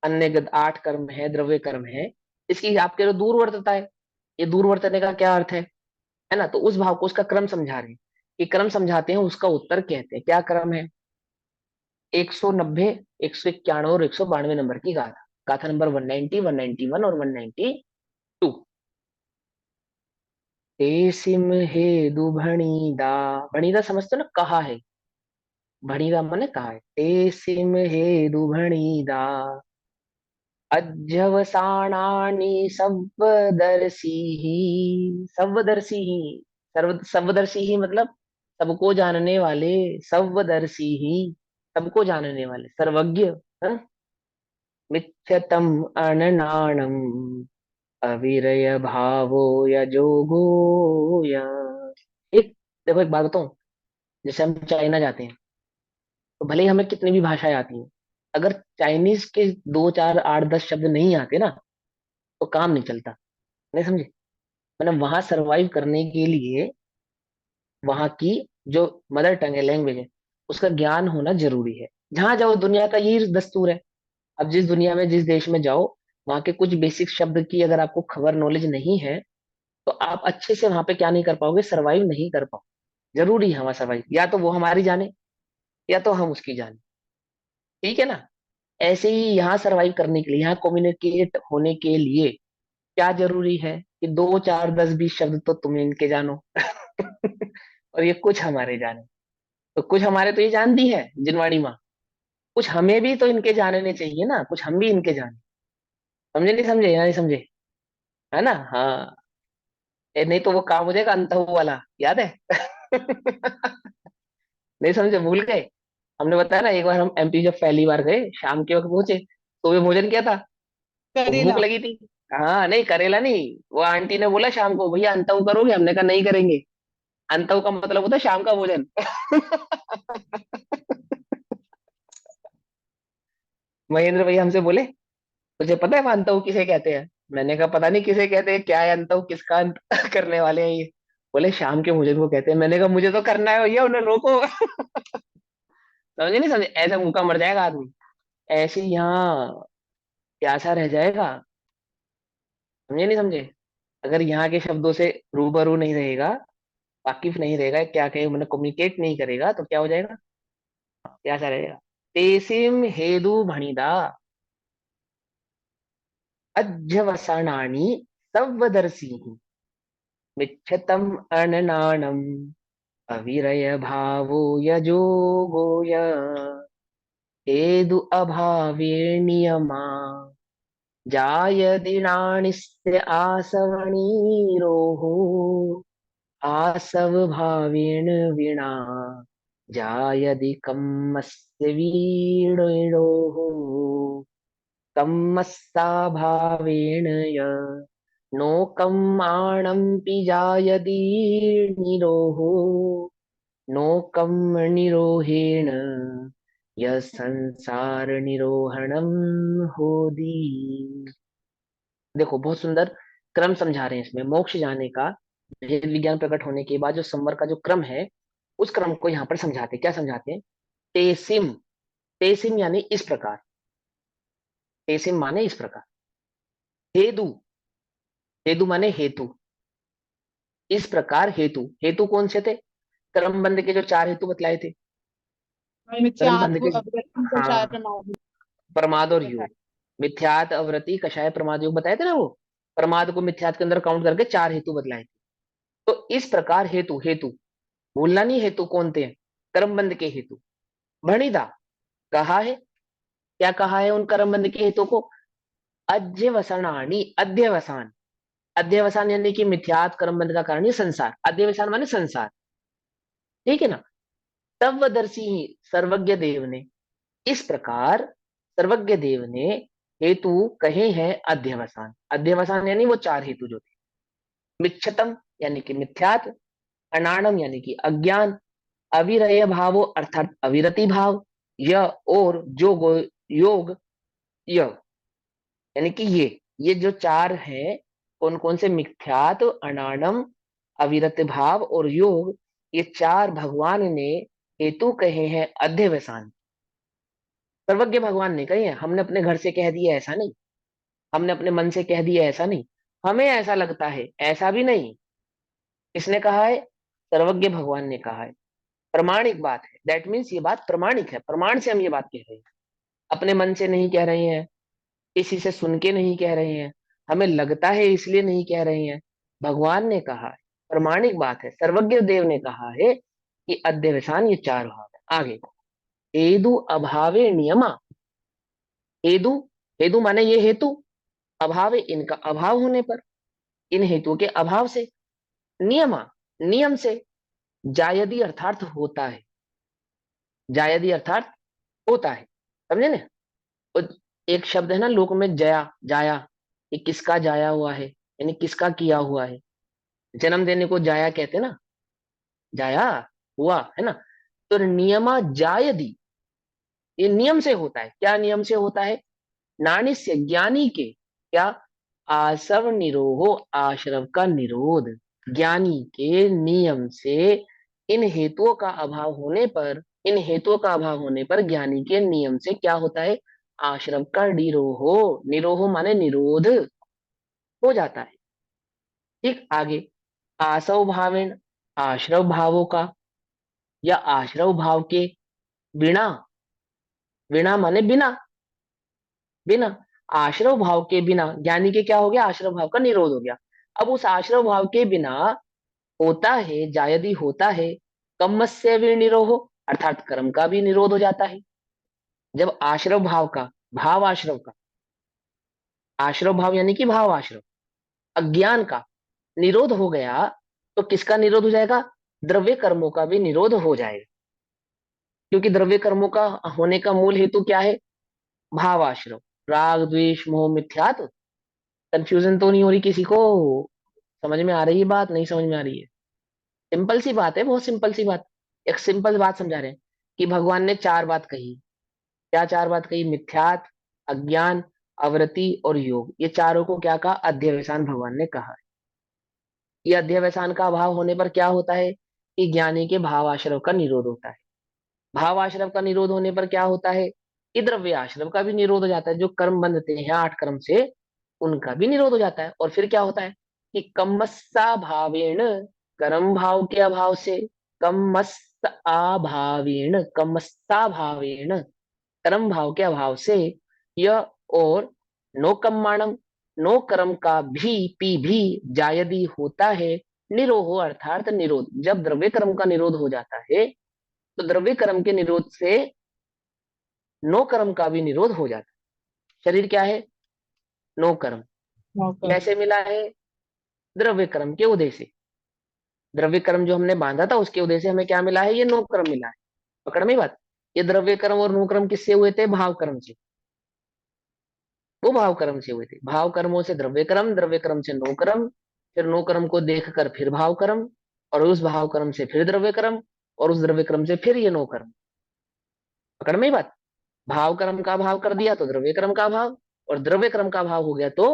अन्य 8 कर्म है, द्रव्य कर्म है, इसकी आपके जो दूर वर्तता है, ये दूर वर्तने का क्या अर्थ है ना? तो उस भाव को, उसका क्रम समझा रहे हैं। ये क्रम समझाते हैं, उसका उत्तर कहते हैं। क्या क्रम है? 190, 191 और 192 नंबर की गाथा। गाथा नंबर 190, 191 और 192। ते सिम हे दुभणीदा, भणीदा समझते हो ना? कहा है, भणीदा मैंने कहा है। ते सिम हे दुभणीदा अध्यवसानानि सर्वदर्शी ही, सर्वदर्शी ही, सर्वदर्शी ही मतलब सबको जानने वाले, सर्वदर्शी ही, सबको जानने वाले, सर्वज्ञ। हाँ? मिथ्यतम अननाणम अविरय भावो यजोगो य। एक, देखो एक बात बताऊं। जैसे हम चाइना जाते हैं, तो भले ही हमें कितनी भी भाषाएं आती हैं, अगर चाइनीज के 2 4 8 10 शब्द नहीं आते ना, तो काम नहीं चलता। नहीं समझे? मतलब वहां सरवाइव करने के लिए वहां की जो मदर टंग है, लैंग्वेज है, उसका ज्ञान होना जरूरी है। जहां जाओ दुनिया का यही दस्तूर है। अब जिस दुनिया में, जिस देश में जाओ, वहां के कुछ बेसिक शब्द की अगर आपको खबर, नॉलेज नहीं है, तो आप अच्छे से वहां पे क्या नहीं कर पाओगे? सरवाइव नहीं कर पाओगे। जरूरी है वहां सरवाइव, या तो वो हमारी जाने या तो हम उसकी जाने। ठीक है ना? ऐसे ही यहाँ सरवाइव करने के लिए, यहाँ कम्युनिकेट होने के लिए क्या जरूरी है? कि 2 4 10 20 शब्द तो तुम इनके जानो। और ये कुछ हमारे जाने। तो कुछ हमारे तो ये जानती है जिनवाणी माँ, कुछ हमें भी तो इनके जानने चाहिए ना, कुछ हम भी इनके जाने। समझे नहीं समझे? या नहीं समझे? है ना? हाँ। नहीं तो वो काम हो जाएगा अंत वाला, याद है? नहीं समझे? भूल गए? हमने बताया ना, एक बार हम एमपी जब पहली बार गए, शाम के वक्त पहुंचे, तुम्हें भोजन क्या था? वो भूख
करेला।
लगी थी। हाँ नहीं, करेला नहीं। वो आंटी ने बोला शाम को, भैया अंतव करोगे? हमने कहा नहीं करेंगे। अंतव का मतलब होता है शाम का भोजन। महेंद्र भैया हमसे बोले, तुझे पता है वो अंतव किसे कहते हैं? मैंने कहा पता नहीं किसे कहते हैं, क्या है अंतव, किसका अंत करने वाले हैं ये? बोले शाम के भोजन को कहते हैं। मैंने कहा मुझे तो करना है भैया, उन्हें रोको। समझे नहीं समझे? ऐसे भूखा मर जाएगा आदमी, ऐसे ही यहाँ प्यासा रह जाएगा। समझे नहीं समझे? अगर यहाँ के शब्दों से रूबरू नहीं रहेगा, वाकिफ नहीं रहेगा, क्या कहे मतलब कम्युनिकेट नहीं करेगा, तो क्या हो जाएगा? प्यासा रहेगा। तेसिम हेदु भणिदा अध्यवसानानि सव्वदर्शी मिच्छतम अननानम अविरय भावो यजोगो य हेदु अभावे नियमा जायदिनानिस्य आसवणीरोः आसव भावेन वीणा जायदि कम्मस्य वीणोः कम्मस्सा भावेन य नो कम्माणं जायदि निरोहो नो कम् निरोहेण यः संसार निरोहणम होदी। देखो बहुत सुंदर क्रम समझा रहे हैं इसमें मोक्ष जाने का। भेद विज्ञान प्रकट होने के बाद जो संवर का जो क्रम है, उस क्रम को यहाँ पर समझाते हैं। क्या समझाते हैं? तेसिम, तेसिम यानी इस प्रकार, तेसिम माने इस प्रकार। हेदु, हेदु माने हेतु, इस प्रकार हेतु, हेतु कौन से थे? क्रमबंध के जो चार हेतु बतलाए थे। क्रमबंध
मिथ्यात्व
के,
अवगति कषाय
हाँ,
प्रमाद
प्रमाद और
बताए।
योग, मिथ्यात अवरति कषाय प्रमाद योग बताए थे ना वो। प्रमाद को मिथ्यात के अंदर काउंट करके चार हेतु बतलाए थे। तो इस प्रकार हेतु, हेतु भूलना नहीं, हेतु कौन थे? कर्मबंध के हेतु। भणिदा कहा है, क्या कहा है उन कर्मबंध के हेतु को? अध्यवसानी, अध्यवसान, अध्यवसान यानी कि मिथ्यात कर्मबंध का कारण ये संसार, अध्यवसान माने संसार। ठीक है ना? तत्वदर्शी सर्वज्ञ देव ने, इस प्रकार सर्वज्ञ देव ने हेतु कहे हैं अध्यवसान। अध्यवसान यानी वो चार हेतु जो थे। मिच्छतम यानी कि मिथ्यात, अनाणम यानी कि अज्ञान, अविरय भावो अर्थात अविरति भाव, य और जो योग, य यानी कि ये जो चार है, कौन कौन से? मिथ्यात, अनाणम, अविरत भाव और योग, ये चार भगवान ने हेतु कहे हैं अध्यवसान। सर्वज्ञ भगवान ने कहे हैं, हमने अपने घर से कह दिया ऐसा नहीं, हमने अपने मन से कह दिया ऐसा नहीं, हमें ऐसा लगता है ऐसा भी नहीं। किसने कहा है? सर्वज्ञ भगवान ने कहा है। प्रमाणिक बात है, दैट मीन्स ये बात प्रमाणिक है, प्रमाण से हम ये बात कह रहे हैं। अपने मन से नहीं कह रहे हैं, किसी से सुन के नहीं कह रहे हैं, हमें लगता है इसलिए नहीं कह रहे हैं। भगवान ने कहा है, प्रमाणिक बात है, सर्वज्ञ देव ने कहा है कि अध्यवसान ये चार भाव है। आगे, हेदु अभावे नियमा, हेदु, हेदु माने ये हेतु, अभावे इनका अभाव होने पर, इन हेतुओं के अभाव से, नियमा नियम से, जायदी अर्थात होता है, जायदी अर्थात होता है। समझे ना? और एक शब्द है ना लोक में जया, जाया, ये किसका जाया हुआ है, यानी किसका किया हुआ है। जन्म देने को जाया कहते हैं ना, जाया हुआ है ना। तो नियमा जायदी, ये नियम से होता है। क्या नियम से होता है? नानी से ज्ञानी के, क्या? आसव निरोहो, आश्रव का निरोध, ज्ञानी के नियम से, इन हेतुओं का अभाव होने पर, इन हेतुओं का अभाव होने पर ज्ञानी के नियम से क्या होता है? आश्रव का निरोहो, निरोहो माने निरोध हो जाता है। ठीक, आगे, आसव भावेन, आश्रव भावों का या आश्रव भाव के बिना, बिना माने बिना, बिना आश्रव भाव के बिना ज्ञानी के क्या हो गया? आश्रव भाव का निरोध हो गया। अब उस आश्रव भाव के बिना होता है, जायदी होता है, कम्मस्य विनिरोहो, अर्थात कर्म का भी निरोध हो जाता है। जब आश्रव भाव का, भाव आश्रव का, आश्रव भाव यानी कि भाव आश्रव, अज्ञान का निरोध हो गया, तो किसका निरोध हो जाएगा? द्रव्य कर्मों का भी निरोध हो जाएगा। क्योंकि द्रव्य कर्मों का होने का मूल हेतु क्या है? भाव आश्रव। राग द्वेष मोह मिथ्यात्व। कंफ्यूजन तो नहीं हो रही किसी को? समझ में आ रही है बात, नहीं समझ में आ रही है? सिंपल सी बात है, बहुत सिंपल सी बात। एक सिंपल बात समझा रहे हैं कि भगवान ने चार बात कही। क्या चार बात कही? मिथ्यात्व, अज्ञान, अवृत्ति और योग। ये चारों को क्या कहा? अध्यवसान भगवान ने कहा। ये अध्यवसान का अभाव होने पर क्या होता है कि ज्ञानी के भाव आश्रव का निरोध होता है। भाव आश्रव का निरोध होने पर क्या होता है कि द्रव्य आश्रव का भी निरोध हो जाता है। जो कर्म बंधते हैं आठ कर्म से, उनका भी निरोध हो जाता है। और फिर क्या होता है कि कम्मस्सा भावेण, कर्म भाव के अभाव से, कम्मस्सा भावेण कर्म भाव के अभाव से, यह और नो कर्माणम, नो कर्म का भी पी भी जायदी होता है निरोहो, अर्थात निरोध। जब द्रव्य कर्म का निरोध हो जाता है तो द्रव्य कर्म के निरोध से नो कर्म का भी निरोध हो जाता है। शरीर क्या है? नो कर्म।
नौकर।
कैसे मिला है? द्रव्य कर्म के उदय से। द्रव्य कर्म जो हमने बांधा था उसके उदय से हमें क्या मिला है? ये नो कर्म मिला है। पकड़ में बात? ये द्रव्य कर्म और नो कर्म किससे हुए थे? भाव कर्म से। वो भाव कर्म से हुए थे। भाव कर्मों से द्रव्य कर्म, द्रव्य कर्म से नो कर्म, फिर नो कर्म को देखकर फिर भाव कर्म, और उस भाव कर्म से फिर द्रव्य कर्म, और उस द्रव्य कर्म से फिर ये नो कर्म। पकड़ में ही बात? भाव कर्म का भाव कर दिया तो द्रव्य कर्म का भाव, और द्रव्य कर्म का भाव हो गया तो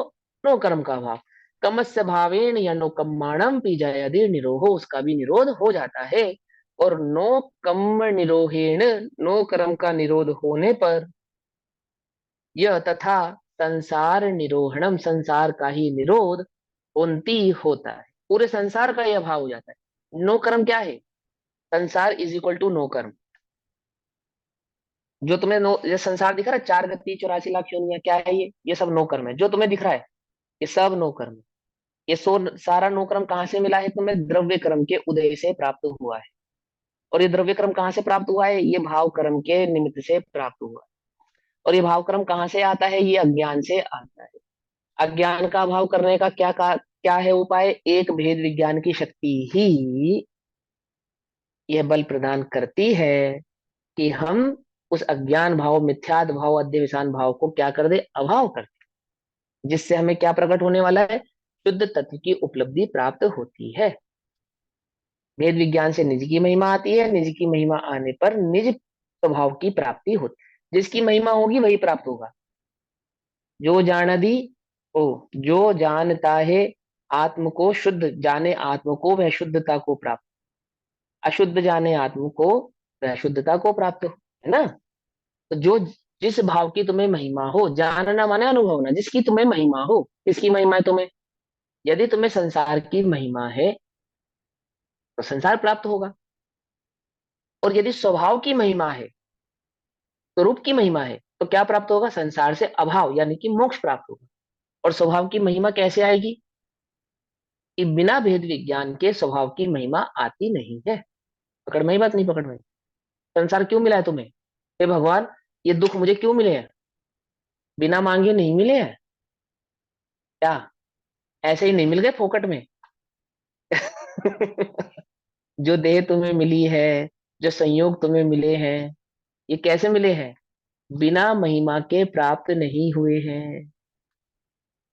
नो कर्म का भाव। कमस्य भावेन या नो कम्माणम पी जायदि निरोहो, उसका भी निरोध हो जाता है। और नो कम्म निरोहेण, नो कर्म का निरोध होने पर, यह तथा संसार निरोहणम, संसार का ही निरोध उनती होता है। पूरे संसार का यह भाव हो जाता है। नो कर्म क्या है? संसार इज इक्वल टू नो कर्म। जो तुम्हें नो, ये संसार दिख रहा है, चार गति 84 लाख योनियां, क्या है ये सब नो कर्म है। जो तुम्हें दिख रहा है ये सब नो कर्म है। ये सारा नो कर्म कहाँ से मिला है तुम्हें? द्रव्य कर्म के उदय से प्राप्त हुआ है। और ये द्रव्य कर्म कहाँ से प्राप्त हुआ है? ये भाव कर्म के निमित्त से प्राप्त हुआ है। और ये भाव कर्म कहाँ से आता है? ये अज्ञान से आता है। अज्ञान का अभाव करने का क्या है उपाय? एक भेद विज्ञान की शक्ति ही यह बल प्रदान करती है कि हम उस अज्ञान भाव, मिथ्यात्व भाव, अध्यवसान भाव को क्या कर दे? अभाव कर दे। जिससे हमें क्या प्रकट होने वाला है? शुद्ध तत्व की उपलब्धि प्राप्त होती है। भेद विज्ञान से निज की महिमा आती है, निज की महिमा आने पर निज स्वभाव की प्राप्ति होती है। जिसकी महिमा होगी वही प्राप्त होगा। जो जान दी, ओ, जो जानता है आत्म को, शुद्ध जाने आत्म को, वह शुद्धता को प्राप्त। अशुद्ध जाने आत्म को, वह शुद्धता को प्राप्त हो, है ना? तो जो, जिस भाव की तुम्हें महिमा हो, जानना माने अनुभव ना, जिसकी तुम्हें महिमा हो। किसकी महिमा है तुम्हें? यदि तुम्हें संसार की महिमा है तो संसार प्राप्त होगा। और यदि स्वभाव की महिमा है, स्वरूप की महिमा है, तो क्या प्राप्त होगा? संसार से अभाव यानी कि मोक्ष प्राप्त होगा। और स्वभाव की महिमा कैसे आएगी? कि बिना भेद विज्ञान के स्वभाव की महिमा आती नहीं है। पकड़ में ही बात, नहीं पकड़ में? संसार क्यों मिला है तुम्हें? हे भगवान, ये दुख मुझे क्यों मिले हैं? बिना मांगे नहीं मिले हैं क्या? ऐसे ही नहीं मिल गए फोकट में? जो देह तुम्हें मिली है, जो संयोग तुम्हें मिले हैं, ये कैसे मिले हैं? बिना महिमा के प्राप्त नहीं हुए हैं।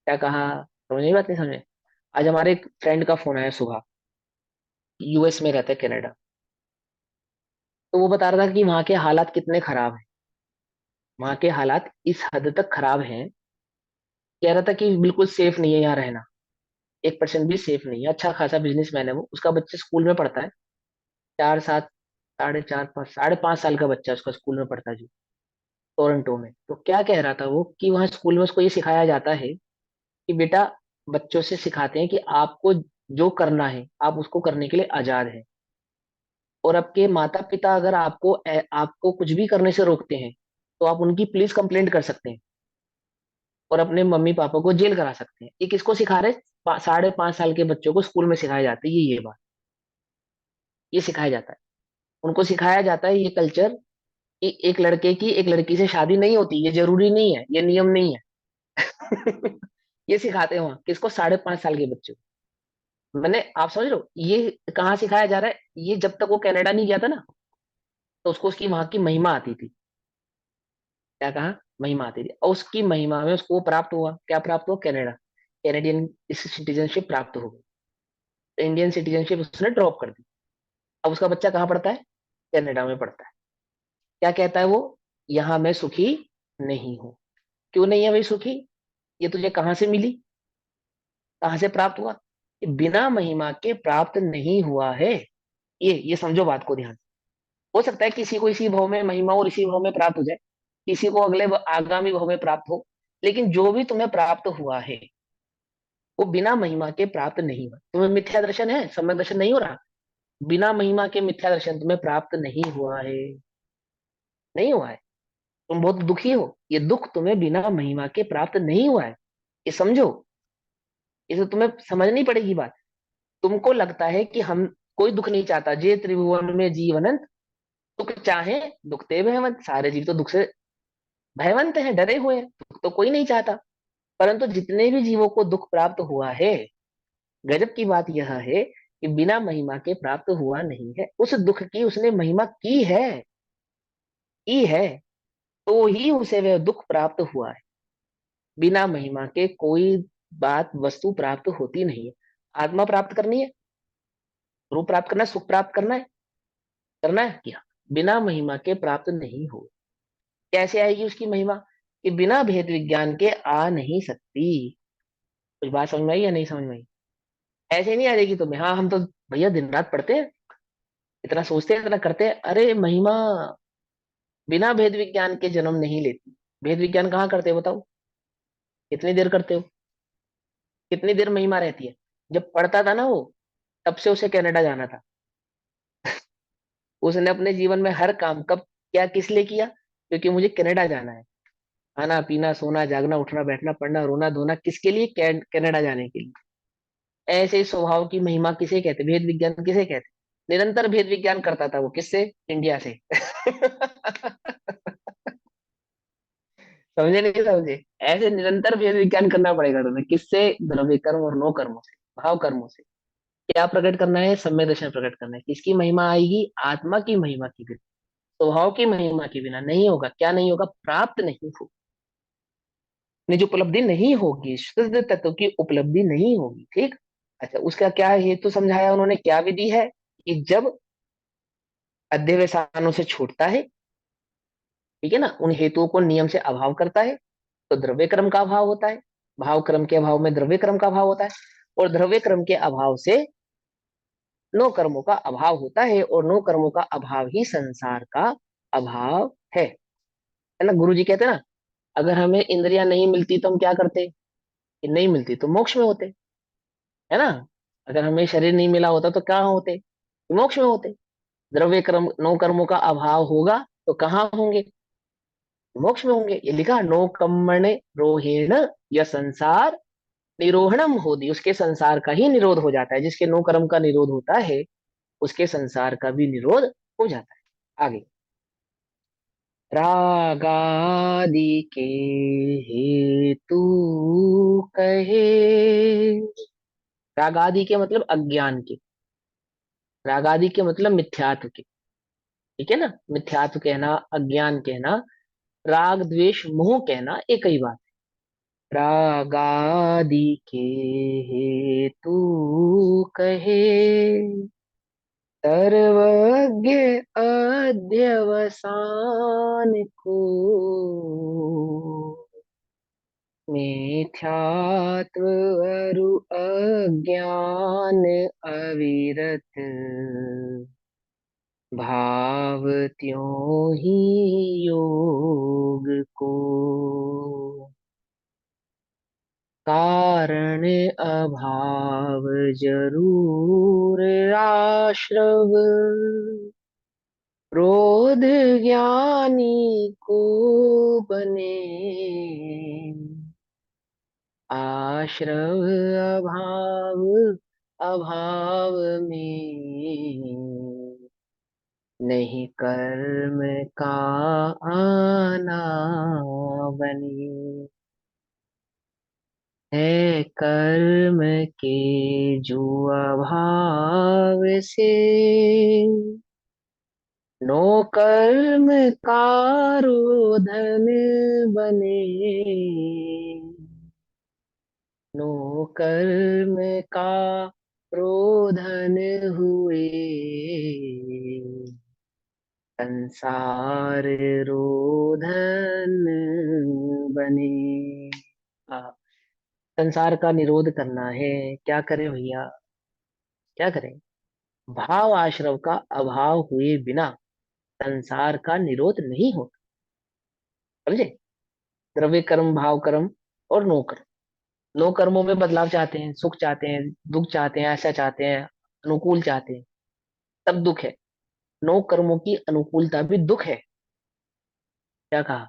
क्या कहा? समझ नहीं, बात नहीं समझे? आज हमारे एक फ्रेंड का फोन आया सुबह, यूएस में रहता है, कनाडा। तो वो बता रहा था कि वहाँ के हालात कितने खराब हैं। वहाँ के हालात इस हद तक खराब हैं, कह रहा था कि बिल्कुल सेफ नहीं है यहाँ रहना। 1% भी सेफ नहीं है। अच्छा खासा बिजनेसमैन है वो, उसका बच्चा स्कूल में पढ़ता है। 4 7, 4.5 साढ़े 5 साल का बच्चा उसका स्कूल में पढ़ता है जो, टोरंटो में। तो क्या कह रहा था वो कि वहाँ स्कूल में उसको ये सिखाया जाता है कि बेटा, बच्चों से सिखाते हैं कि आपको जो करना है आप उसको करने के लिए आजाद है। और आपके माता पिता अगर आपको कुछ भी करने से रोकते हैं तो आप उनकी प्लीज कंप्लेंट कर सकते हैं, और अपने मम्मी पापा को जेल करा सकते हैं। ये किसको सिखा रहे? 5.5 साल के बच्चों को स्कूल में सिखाया जाता है ये बात। ये सिखाया जाता है, उनको सिखाया जाता है ये कल्चर कि एक लड़के की एक लड़की से शादी नहीं होती, ये जरूरी नहीं है, ये नियम नहीं है। ये सिखाते हैं वहां किसको? 5.5 साल के बच्चों को। मैंने, आप समझ रहे हो ये कहाँ सिखाया जा रहा है? ये जब तक वो कनाडा नहीं गया था ना, तो उसको उसकी वहां की महिमा आती थी। क्या कहा? महिमा आती थी, और उसकी महिमा में उसको वो प्राप्त हुआ, क्या प्राप्त हुआ, कनाडा, कैनेडियन सिटीजनशिप प्राप्त हो गई। इंडियन सिटीजनशिप उसने ड्रॉप कर दी। अब उसका बच्चा कहाँ पढ़ता है, कनाडा में पढ़ता है। क्या कहता है वो, यहाँ मैं सुखी नहीं हूँ। क्यों नहीं है भाई सुखी, ये तुझे कहाँ से मिली, कहाँ से प्राप्त हुआ, ये बिना महिमा के प्राप्त नहीं हुआ है। ये समझो बात को ध्यान से। हो सकता है किसी को इसी भाव में महिमा और इसी भाव में प्राप्त हो जाए, किसी को आगामी भाव में प्राप्त हो, लेकिन जो भी तुम्हें प्राप्त हुआ है वो बिना महिमा के प्राप्त नहीं हुआ। तुम्हें मिथ्या दर्शन है, सम्यक दर्शन नहीं हो रहा, बिना महिमा के मिथ्या दर्शन तुम्हें प्राप्त नहीं हुआ है, नहीं हुआ है। तुम बहुत दुखी हो, ये दुख तुम्हें बिना महिमा के प्राप्त नहीं हुआ है, ये समझो। इसे तुम्हें समझनी पड़ेगी बात। तुमको लगता है कि हम, कोई दुख नहीं चाहता, जे त्रिभुवन में जीव अनंत, दुख चाहे दुखते भयवंत, सारे जीव तो दुख से भयवंत हैं, डरे हुए हैं, दुख तो कोई नहीं चाहता। परंतु जितने भी जीवों को दुख प्राप्त हुआ है, गजब की बात यह है कि बिना महिमा के प्राप्त हुआ नहीं है, उस दुख की उसने महिमा की है, तो ही उसे वह दुख प्राप्त हुआ है। बिना महिमा के कोई बात वस्तु प्राप्त होती नहीं है। आत्मा प्राप्त करनी है, रूप प्राप्त करना है, सुख प्राप्त करना है कि हाँ, बिना महिमा के प्राप्त नहीं हो। कैसे आएगी उसकी महिमा, कि बिना भेद विज्ञान के आ नहीं सकती। कुछ बात समझ में आई या नहीं समझ में आई। ऐसे नहीं आ जाएगी तुम्हें, हाँ हम तो भैया दिन रात पढ़ते हैं, इतना सोचते हैं, इतना करते हैं, अरे महिमा बिना भेद विज्ञान के जन्म नहीं लेती। भेद विज्ञान कहाँ करते हो बताओ, कितनी देर करते हो, कितनी देर महिमा रहती है। जब पढ़ता था ना वो, तब से उसे कनाडा जाना था। उसने अपने जीवन में हर काम कब क्या किस लिए किया, क्योंकि मुझे कनाडा जाना है। खाना पीना सोना जागना उठना बैठना पढ़ना रोना धोना किसके लिए, कनाडा जाने के लिए। ऐसे ही स्वभाव की महिमा किसे कहते, भेद विज्ञान किसे कहते। निरंतर भेद विज्ञान करता था वो, किससे, इंडिया से। समझे नहीं समझे, ऐसे निरंतर भेद विज्ञान करना पड़ेगा तुम्हें, किससे, द्रव्य कर्म और नो कर्मों से, भाव कर्मों से। क्या प्रकट करना है, सम्यक दर्शन प्रकट करना है। किसकी महिमा आएगी, आत्मा की महिमा की बिना, स्वभाव की महिमा के बिना नहीं होगा। क्या नहीं होगा, प्राप्त नहीं होगा, जो उपलब्धि नहीं होगी, शुद्ध तत्व की उपलब्धि नहीं होगी, ठीक। अच्छा, उसका क्या हेतु समझाया उन्होंने, क्या विधि है, कि जब अध्यवसायों से छूटता है, ठीक है ना, उन हेतुओं को नियम से अभाव करता है, तो द्रव्य क्रम का अभाव होता है। भाव क्रम के अभाव में द्रव्य क्रम का अभाव होता है, और द्रव्य क्रम के अभाव से नो कर्मों का अभाव होता है, और नो कर्मों का अभाव ही संसार का अभाव है ना। गुरु जी कहते हैं ना, अगर हमें इंद्रियां नहीं मिलती तो हम क्या करते, कि नहीं मिलती तो मोक्ष में होते, है ना। अगर हमें शरीर नहीं मिला होता तो कहाँ होते, मोक्ष में होते। द्रव्य कर्म नो कर्मों का अभाव होगा तो कहाँ होंगे, मोक्ष में होंगे। ये लिखा, नो कर्मणे रोहेण यह संसार निरोहणम होती, उसके संसार का ही निरोध हो जाता है। जिसके नो कर्म का निरोध होता है, उसके संसार का भी निरोध हो जाता है। आगे, रागादि के हेतु कहे, रागादि के मतलब अज्ञान के, रागादि के मतलब मिथ्यात्व के, ठीक है ना। मिथ्यात्व कहना, अज्ञान कहना, राग द्वेष मोह कहना एक ही बात। रागादि के हेतु कहे, सर्वज्ञ अध्यवसान को, मिथ्यात्व अरु अज्ञान अविरत, भाव त्यों ही योग को, कारण अभाव जरूर आश्रव, क्रोध ज्ञानी को बने, आश्रव अभाव अभाव में, नहीं कर्म का आना बने, है कर्म के जो अभाव से, नो कर्म कारो धन बने, नो कर्म का रोधन हुए, संसार रोधन बने। हाँ, संसार का निरोध करना है। क्या करें भैया, क्या करें? भाव आश्रव का अभाव हुए बिना संसार का निरोध नहीं होता। समझे? द्रव्य कर्म, भाव कर्म और नो कर्म। नो कर्मों में बदलाव चाहते हैं, सुख चाहते हैं, दुख चाहते हैं, ऐसा चाहते हैं, अनुकूल चाहते हैं, तब दुख है। नो कर्मों की अनुकूलता भी दुख है। क्या कहा?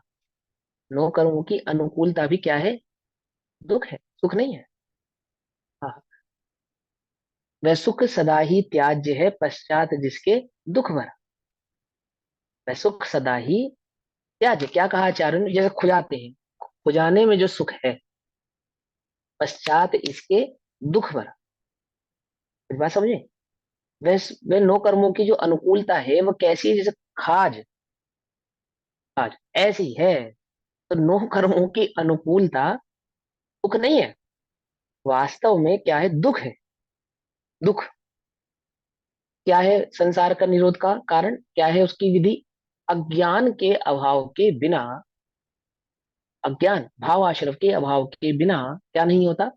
नो कर्मों की अनुकूलता भी क्या है? दुख है, सुख नहीं है। हाँ, वह सुख सदा ही त्याज्य है पश्चात जिसके दुख भरा। वह सुख सदा ही त्याज्य, क्या कहा आचार्य ने? जैसे खुजाते हैं, खुजाने में जो सुख है, पश्चात इसके दुख भरा। इस बात समझे? वह वह नो कर्मों की जो अनुकूलता है वो कैसी है? जैसे खाज, खाज ऐसी है। तो नो कर्मों की अनुकूलता सुख नहीं है, वास्तव में क्या है? दुख है। दुख क्या है? संसार का निरोध का कारण क्या है? उसकी विधि, अज्ञान के अभाव के बिना, अज्ञान भाव आश्रव के अभाव के बिना क्या नहीं होता?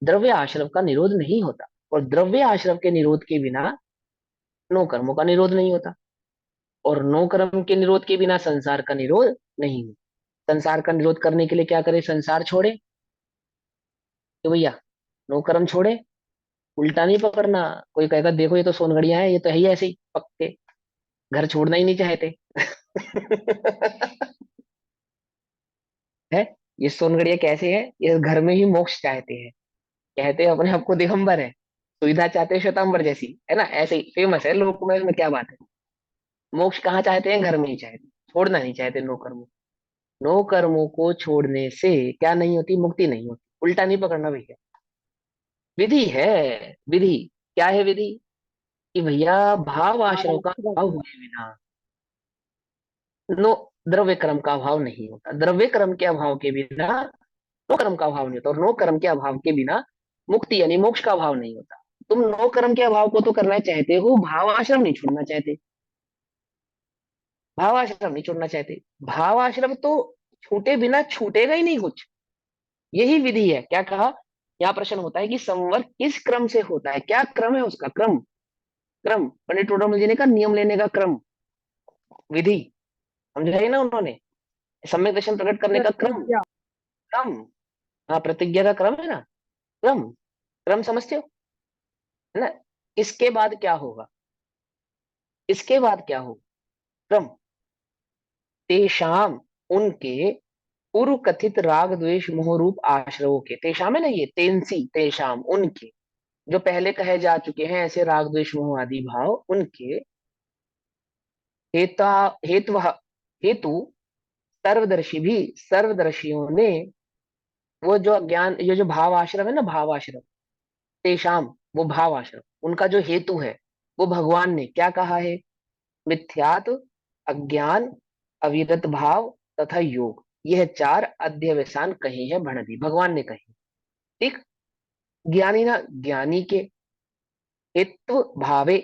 द्रव्य आश्रव का निरोध नहीं होता। और द्रव्य आश्रव के निरोध के बिना नो कर्मों का निरोध नहीं होता। और नो कर्म के निरोध के बिना संसार का निरोध नहीं होता। संसार का निरोध करने के लिए क्या करे? संसार छोड़े कि भैया नो कर्म छोड़े। उल्टा नहीं पकड़ना। कोई कहेगा देखो ये तो सोनगढ़िया है, ये तो है ही ऐसे ही पक्के, घर छोड़ना ही नहीं चाहते। है, ये सोनगढ़िया कैसे है? ये घर में ही मोक्ष चाहते हैं, कहते हैं अपने आप को दिगंबर है, सुविधा चाहते हैं श्वेतांबर जैसी, है ना? ऐसे ही फेमस है लोक में, इसमें क्या बात है? मोक्ष कहाँ चाहते हैं? घर में ही चाहते, छोड़ना नहीं चाहते नो कर्मों। नो कर्मों को छोड़ने से क्या नहीं होती? मुक्ति नहीं होती। उल्टा नहीं पकड़ना भैया, विधि है। विधि क्या है? विधि कि भैया भाव आश्रव का अभाव हुए बिना नो द्रव्य कर्म का अभाव नहीं होता। द्रव्य कर्म के अभाव के बिना नो कर्म का अभाव नहीं होता। और नो कर्म के अभाव के बिना मुक्ति यानी मोक्ष का अभाव नहीं होता। तुम नो कर्म के अभाव को तो करना चाहते हो, भाव आश्रम नहीं छोड़ना चाहते। भाव आश्रम नहीं छोड़ना चाहते। भाव आश्रम तो छूटे बिना छूटेगा ही नहीं कुछ। यही विधि है। क्या कहा? यहाँ प्रश्न होता है कि संवर्त किस क्रम से होता है? क्या क्रम है उसका? क्रम, क्रम पंडित टोडरमल जी ने कहा नियम लेने का क्रम, विधि। समझाई ना उन्होंने? सम्यक दर्शन प्रकट करने का क्रम,
प्रतिज्ञा।
क्रम। हाँ, प्रतिज्ञा का क्रम है ना, क्रम। क्रम समझते हो, है ना? इसके बाद क्या होगा? इसके बाद क्या होगा? क्रम। तेषाम, उनके, पूर्व कथित राग द्वेष मोह रूप आश्रवों के, तेषाम है ना, ये तेंसी, तेषाम उनके, जो पहले कहे जा चुके हैं ऐसे राग द्वेष मोह आदि भाव, उनके हेता, हेतु, हेतु सर्वदर्शी भी, सर्वदर्शियों ने, वो जो अज्ञान, ये जो भाव आश्रम है ना, भाव आश्रम, तेषाम, वो भाव आश्रम, उनका जो हेतु है वो भगवान ने क्या कहा है? मिथ्यात्व, अज्ञान, अविरत भाव तथा योग, यह चार अध्यवसान कहे हैं भणति, भगवान ने कहे। ठीक। ज्ञानी ना, ज्ञानी के हेतु भावे,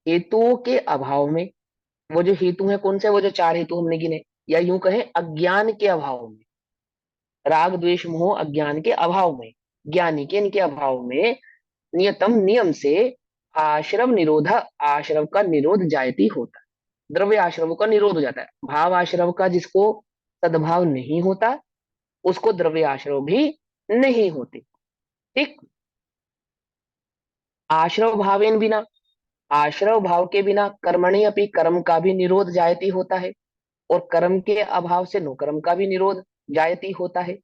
हेतुओं के अभाव में, वो जो हेतु है कौन से? वो जो चार हेतु हमने गिने, या यूं कहें अज्ञान के अभाव में, राग द्वेष मोह अज्ञान के अभाव में, ज्ञानी के इनके अभाव में नियतम नियम से आश्रव निरोध, आश्रव का निरोध जायती होता है। द्रव्य आश्रव का निरोध हो जाता है। भाव आश्रव का जिसको सद्भाव नहीं होता उसको द्रव्य आश्रव भी नहीं होते। ठीक। आश्रव भावेन बिना, आश्रव भाव के बिना कर्मणि अपनी, कर्म का भी निरोध जायती होता है। और कर्म के अभाव से नो कर्म का भी निरोध जायती होता है।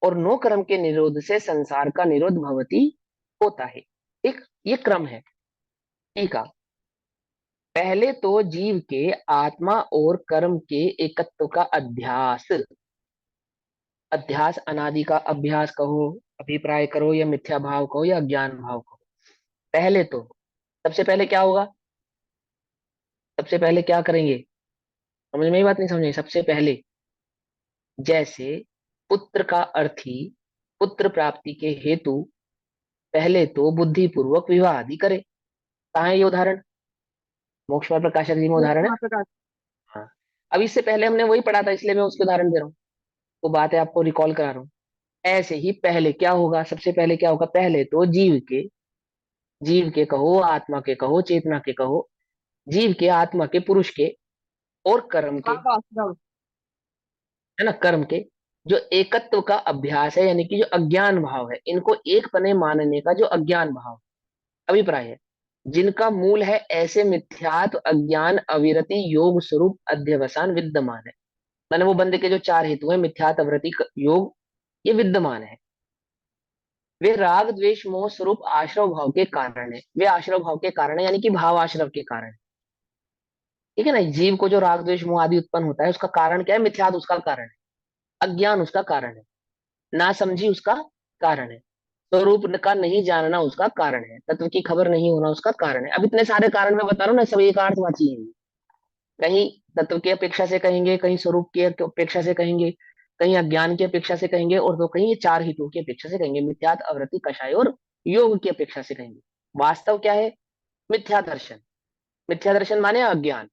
और नो कर्म के निरोध से संसार का निरोध भवती होता है। ठीक, ये क्रम है। ठीक है। पहले तो जीव के आत्मा और कर्म के एकत्व का अध्यास, अध्यास अनादि का अभ्यास कहो, अभिप्राय करो, या मिथ्या भाव कहो, या अज्ञान भाव कहो। पहले तो, सबसे पहले क्या होगा? सबसे पहले क्या करेंगे? समझ में, ये बात नहीं समझ में? सबसे पहले जैसे पुत्र का अर्थी पुत्र प्राप्ति के हेतु पहले तो बुद्धि पूर्वक विवाह आदि करे। कहाँ है ये उदाहरण? मोक्ष और प्रकाशक जी में
वो
उदाहरण है।
वहाँ पे
हाँ। अब इससे पहले हमने वही पढ़ा था, इसलिए मैं उसके उदाहरण दे रहा हूँ। वो बात है, आपको रिकॉल करा रहा हूँ। ऐसे ही पहले क्या होगा, सबसे पहले क्या होगा, पहले तो जीव के कहो, आत्मा के कहो, चेतना के कहो, जीव के, आत्मा के, पुरुष के और कर्म के,
भाव आश्रम।
है ना, कर्म के जो एकत्व का अभ्यास है, यानी कि जो अज्ञान भाव है, इनको एक पने मानने का जो अज्ञान भाव अभिप्राय है, जिनका मूल है ऐसे मिथ्यात्व अज्ञान अविरति योग स्वरूप अध्यवसान विद्यमान है। माने वो बंदे के जो चार हेतु है, मिथ्यात्व, अवृत्ति, योग, ये विद्यमान है। वे राग द्वेष मोह स्वरूप आश्रव भाव के कारण है। वे आश्रव भाव के कारण है, यानी कि भाव आश्रव के कारण है। ठीक है ना? जीव को जो राग द्वेष मोह आदि उत्पन्न होता है, उसका कारण क्या है? मिथ्यात्व उसका कारण है, अज्ञान उसका कारण है, ना समझी उसका कारण है, स्वरूप का नहीं जानना उसका कारण है, तत्व की खबर नहीं होना उसका कारण है। अब इतने सारे कारण मैं बता रहा हूँ ना, सब एक अर्थवाची हैं। कहीं तत्व की अपेक्षा से कहेंगे, कहीं स्वरूप की अपेक्षा से कहेंगे, कहीं अज्ञान की अपेक्षा से कहेंगे, और तो कहीं ये चार हितों की अपेक्षा से कहेंगे, मिथ्यात, अवृत्ति, कषाय और योग की अपेक्षा से कहेंगे। वास्तव क्या है? मिथ्या दर्शन। मिथ्या दर्शन माने अज्ञान।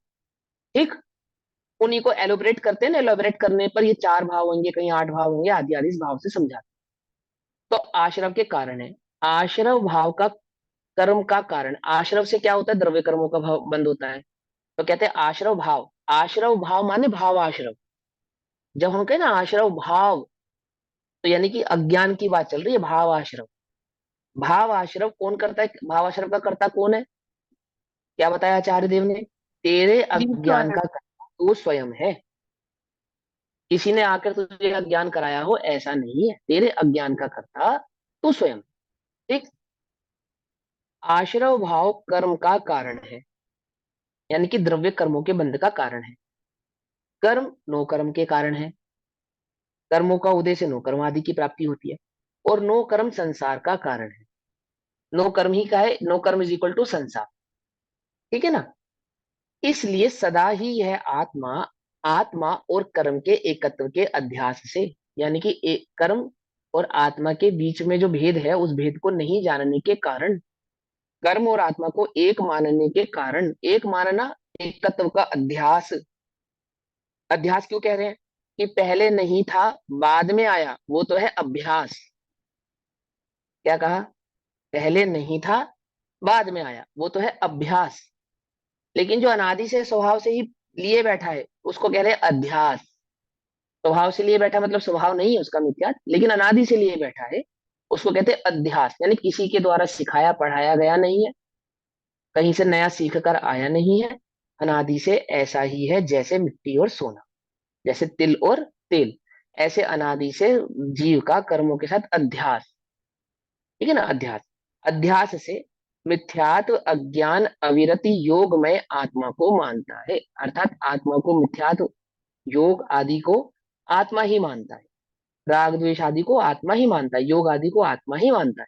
ठीक। उन्हीं को एलोबरेट करते हैं ना, एलोबरेट करने पर ये चार भाव होंगे, कहीं आठ भाव होंगे, आदि आदि इस भाव से समझाते हैं। तो आश्रव के कारण है। आश्रव भाव का कर्म का कारण, आश्रव से क्या होता है? द्रव्य कर्मों का भाव बंद होता है। तो कहते हैं आश्रव भाव। आश्रव भाव माने भाव आश्रव। जब हम कहें ना आश्रव भाव, तो यानी कि अज्ञान की बात चल रही है। भाव आश्रव, भाव आश्रव कौन करता है? भाव आश्रव का कर्ता कौन है? क्या बताया आचार्य देव ने? तेरे
जीव
अज्ञान
स्वयं।
का कर्ता तू स्वयं है। किसी ने आकर तुझे अज्ञान कराया हो ऐसा नहीं है, तेरे अज्ञान का कर्ता तू स्वयं। ठीक। आश्रव भाव कर्म का कारण है, यानी कि द्रव्य कर्मों के बंध का कारण है। कर्म नो कर्म के कारण है। कर्मों का उदय से नो कर्म आदि की प्राप्ति होती है। और नो कर्म संसार का कारण है। नो कर्म ही का है, नो कर्म इज इक्वल टू संसार। ठीक है ना? इसलिए सदा ही यह आत्मा, आत्मा और कर्म के एकत्व के अध्यास से, यानी कि एक कर्म और आत्मा के बीच में जो भेद है, उस भेद को नहीं जानने के कारण, कर्म और आत्मा को एक मानने के कारण, एक मानना, एकत्व का अध्यास। अध्यास क्यों कह रहे हैं? कि पहले नहीं था, बाद में आया, वो तो है अभ्यास। क्या कहा? पहले नहीं था, बाद में आया, वो तो है अभ्यास। लेकिन जो अनादि से स्वभाव से ही लिए बैठा है, उसको कह रहे हैं अध्यास। स्वभाव से लिए बैठा मतलब स्वभाव नहीं है उसका मिथ्या, लेकिन अनादि से लिए बैठा है, उसको कहते हैं अध्यास। यानी किसी के द्वारा सिखाया पढ़ाया गया नहीं है, कहीं से नया सीख कर आया नहीं है, अनादि से ऐसा ही है, जैसे मिट्टी और सोना, जैसे तिल और तेल। ऐसे अनादि से जीव का कर्मों के साथ अध्यास। ठीक है ना? अध्यास। अध्यास से मिथ्यात्व अज्ञान अविरति योग में आत्मा को मानता है, अर्थात आत्मा को मिथ्यात्व, योग आदि को आत्मा ही मानता है। राग द्वेष आदि को आत्मा ही मानता है, योग आदि को आत्मा ही मानता है।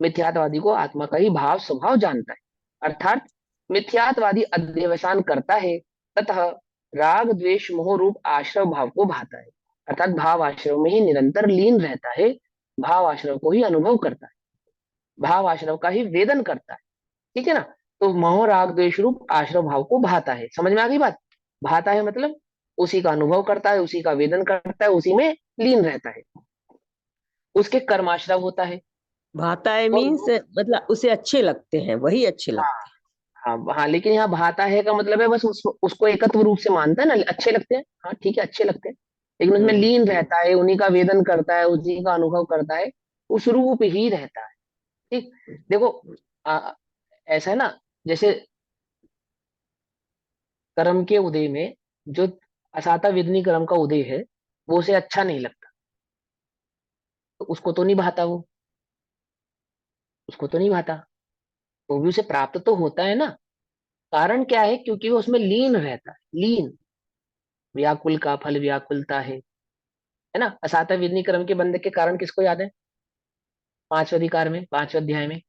मिथ्यात्वादी को आत्मा का ही भाव स्वभाव जानता है। अर्थात मिथ्यात्वादी अध्यवसान करता है, तथा राग द्वेष मोह रूप आश्रव भाव को भाता है। अर्थात भाव आश्रव में ही निरंतर लीन रहता है, भाव आश्रव को ही अनुभव करता है, भाव आश्रव का ही वेदन करता है। ठीक है ना? तो मोह राग द्वेष रूप आश्रव भाव को भाता है। समझ में आ गई बात? भाता है मतलब उसी का अनुभव करता है, उसी का वेदन करता है, उसी में लीन रहता है। उसके कर्माश्रव होता है।
भाता है
और
मीन्स मतलब उसे अच्छे लगते हैं, वही अच्छे
हाँ,
लगते
हाँ हाँ, लेकिन यहाँ भाता है का मतलब है बस उसको एकत्व रूप से मानता है ना, अच्छे लगते हैं, हाँ ठीक है, अच्छे लगते हैं, लेकिन
हैं।
उसमें लीन रहता है, उन्हीं का वेदन करता है, उसी का अनुभव करता है, उस रूप ही रहता है। ठीक। देखो, आ, ऐसा है ना, जैसे कर्म के उदय में जो असाता वेदनी कर्म का उदय है, वो उसे अच्छा नहीं लगता, तो उसको तो नहीं भाता वो, उसको तो नहीं भाता। तो भी उसे प्राप्त तो होता है ना। कारण क्या है? क्योंकि वो उसमें लीन रहता है, लीन। व्याकुल का फल व्याकुलता है ना? असाता वेदनी कर्म के बंधन के कारण किसको याद है? पांचवें अधिकार में, पांचवें अध्याय में,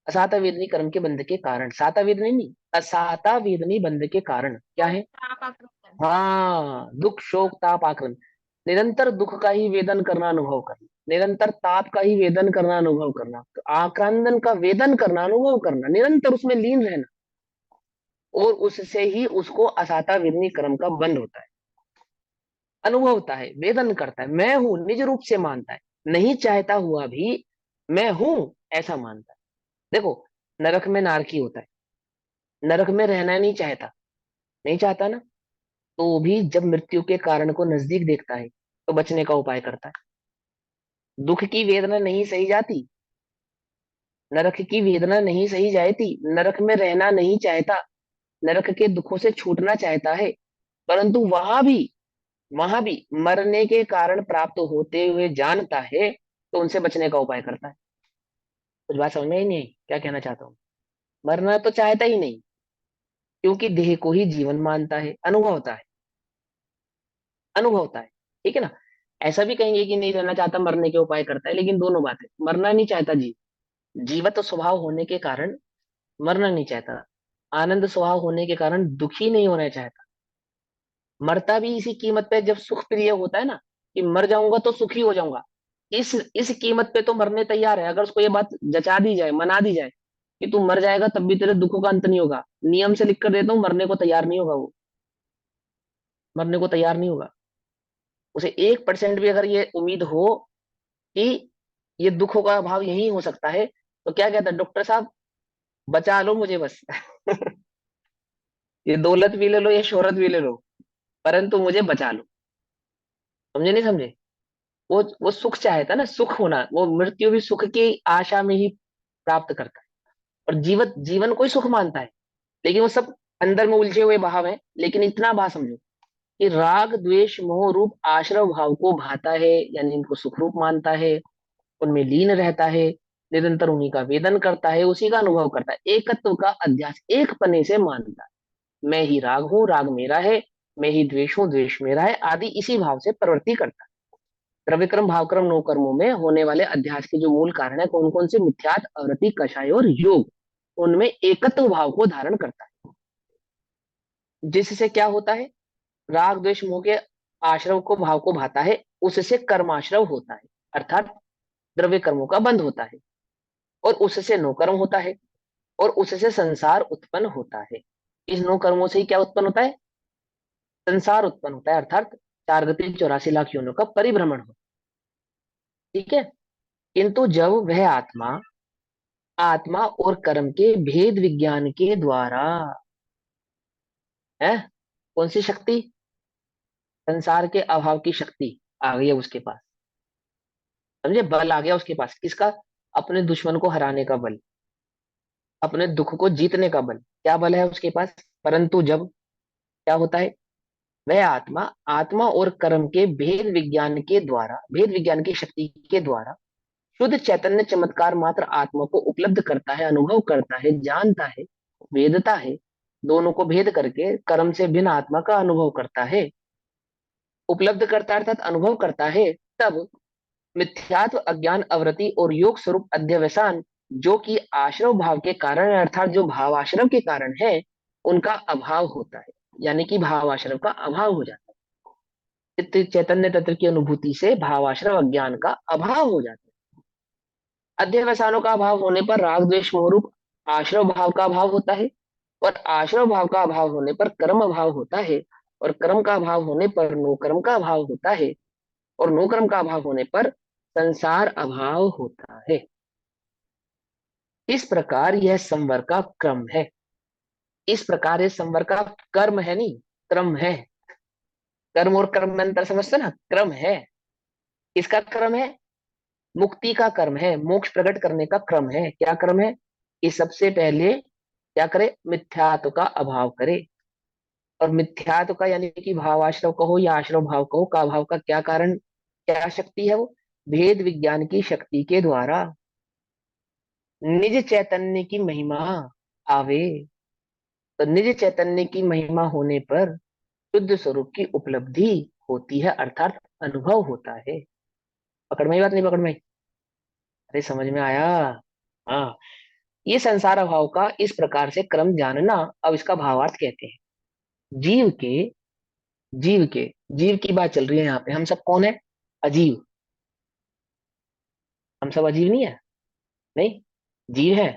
असाता वेदनी कर्म के बंध के कारण, साता वेदनी नहीं, असाता वेदनी बंध के कारण क्या है? हाँ, दुख शोक ताप आक्रमण, निरंतर दुख का ही वेदन करना, अनुभव करना, निरंतर ताप का ही वेदन करना, अनुभव करना, तो आक्रंदन का वेदन करना, अनुभव करना, निरंतर उसमें लीन रहना, और उससे ही उसको असाता विरनी कर्म का बंध होता है, अनुभवता है, वेदन करता है, मैं हूं निज रूप से मानता है, नहीं चाहता हुआ भी मैं हूं ऐसा मानता है। देखो, नरक में नारकी होता है, नरक में रहना नहीं चाहता, नहीं चाहता ना, तो भी जब मृत्यु के कारण को नजदीक देखता है तो बचने का उपाय करता है। दुख की वेदना नहीं सही जाती, नरक की वेदना नहीं सही जाती, नरक में रहना नहीं चाहता, नरक के दुखों से छूटना चाहता है, परंतु वहां भी मरने के कारण प्राप्त होते हुए जानता है, तो उनसे बचने का उपाय करता है। कुछ बात समझ में ही नहीं आई क्या कहना चाहता हूँ? मरना तो चाहता ही नहीं, क्योंकि देह को ही जीवन मानता है, अनुभवता है, अनुभवता है, ठीक है ना। ऐसा भी कहेंगे कि नहीं रहना चाहता, मरने के उपाय करता है, लेकिन दोनों बातें, मरना नहीं चाहता जीवत स्वभाव होने के कारण मरना नहीं चाहता, आनंद स्वभाव होने के कारण दुखी नहीं होना चाहता, मरता भी इसी कीमत पे जब सुख प्रिय होता है ना, कि मर जाऊंगा तो सुखी हो जाऊंगा, इस कीमत पे तो मरने तैयार है। अगर उसको ये बात जचा दी जाए, मना दी जाए कि तू मर जाएगा तब भी तेरे दुखों का अंत नहीं होगा, नियम से लिख कर देता हूँ, मरने को तैयार नहीं होगा वो, मरने को तैयार नहीं होगा। उसे 1% भी अगर ये उम्मीद हो कि ये दुखों का अभाव यही हो सकता है, तो क्या कहता है डॉक्टर साहब, बचा लो मुझे बस। ये दौलत भी ले लो, ये शोहरत भी ले लो, परंतु मुझे बचा लो। समझे नहीं समझे? वो सुख चाहता ना, सुख होना, वो मृत्यु भी सुख की आशा में ही प्राप्त करता है, और जीवन को ही सुख मानता है, लेकिन वो सब अंदर में उलझे हुए भाव है। लेकिन इतना बात समझो कि राग द्वेष मोह रूप आश्रव भाव को भाता है, यानी इनको सुख रूप मानता है, उनमें लीन रहता है, निरंतर उन्हीं का वेदन करता है, उसी का अनुभव करता है, एकत्व का अध्यास एक पने से मानता है, मैं ही राग हूँ, राग मेरा है, मैं ही द्वेष हूँ, द्वेष मेरा है, आदि इसी भाव से प्रवृत्ति करता है। द्रव्यक्रम भावक्रम नौ कर्मों में होने वाले अध्यास के जो मूल कारण है, कौन कौन से? मिथ्यात, अवृत्ति, कषाय और योग, उनमें एकत्व भाव को धारण करता है, जिससे क्या होता है? राग द्वेष मोह के आश्रव को भाव को भाता है, उससे कर्माश्रव होता है, अर्थात द्रव्य कर्मों का बंध होता है, और उससे नो कर्म होता है, और उससे संसार उत्पन्न होता है। इस नो कर्मों से ही क्या उत्पन्न होता है? संसार उत्पन्न होता है, अर्थात 4 गति 84 लाख योनियों का परिभ्रमण हो, ठीक है। किंतु जब वह आत्मा आत्मा और कर्म के भेद विज्ञान के द्वारा है, कौन सी शक्ति? संसार के अभाव की शक्ति आ गई है उसके पास, समझे, बल आ गया उसके पास, किसका? अपने दुश्मन को हराने का बल, अपने दुख को जीतने का बल, क्या बल है उसके पास? परंतु जब क्या होता है? वह आत्मा आत्मा और कर्म के भेद विज्ञान के द्वारा, भेद विज्ञान की शक्ति के द्वारा शुद्ध चैतन्य चमत्कार मात्र आत्मा को उपलब्ध करता है, अनुभव करता है, जानता है, वेदता है, दोनों को भेद करके कर्म से भिन्न आत्मा का अनुभव करता है, उपलब्ध करता है अर्थात अनुभव करता है, तब मिथ्यात्व, अज्ञान, अवृत्ति और योग स्वरूप अध्यवसान, जो कि आश्रव भाव के कारण है, अर्थात जो भाव आश्रव के कारण है, उनका अभाव होता है, यानी कि भाव आश्रव का अभाव हो जाता है। चैतन्य तत्व की अनुभूति से भावाश्रव अज्ञान का अभाव हो जाता है। अध्यवसानों का अभाव होने पर राग द्वेष मोह रूप आश्रव भाव का अभाव होता है, और आश्रव भाव का अभाव होने पर कर्म अभाव होता है, और कर्म का अभाव होने पर नो कर्म का अभाव होता है, और नो कर्म का अभाव होने पर संसार अभाव होता है। इस प्रकार यह संवर का क्रम है। इस प्रकार ये संवर का कर्म है, नहीं क्रम है। कर्म और कर्म में अंतर समझते ना, क्रम है। किसका क्रम है? मुक्ति का कर्म है, मोक्ष प्रकट करने का क्रम है। क्या क्रम है? कि सबसे पहले क्या करे? मिथ्यात्व का अभाव करे। और मिथ्यात्व का यानी कि भावाश्रव कहो या आश्रव भाव कहो, का भाव का क्या कारण, क्या शक्ति है वो? भेद विज्ञान की शक्ति के द्वारा निज चैतन्य की महिमा आवे। तो निज चैतन्य की महिमा होने पर शुद्ध स्वरूप की उपलब्धि होती है, अर्थात अनुभव होता है। पकड़ में आई बात, नहीं पकड़ में आई? अरे समझ में आया? हाँ। ये संसार अभाव का इस प्रकार से क्रम जानना, अब इसका भावार्थ कहते हैं। जीव के जीव के, जीव की बात चल रही है यहाँ पे। हम सब कौन है? अजीव। हम सब अजीव नहीं है? नहीं, जीव है।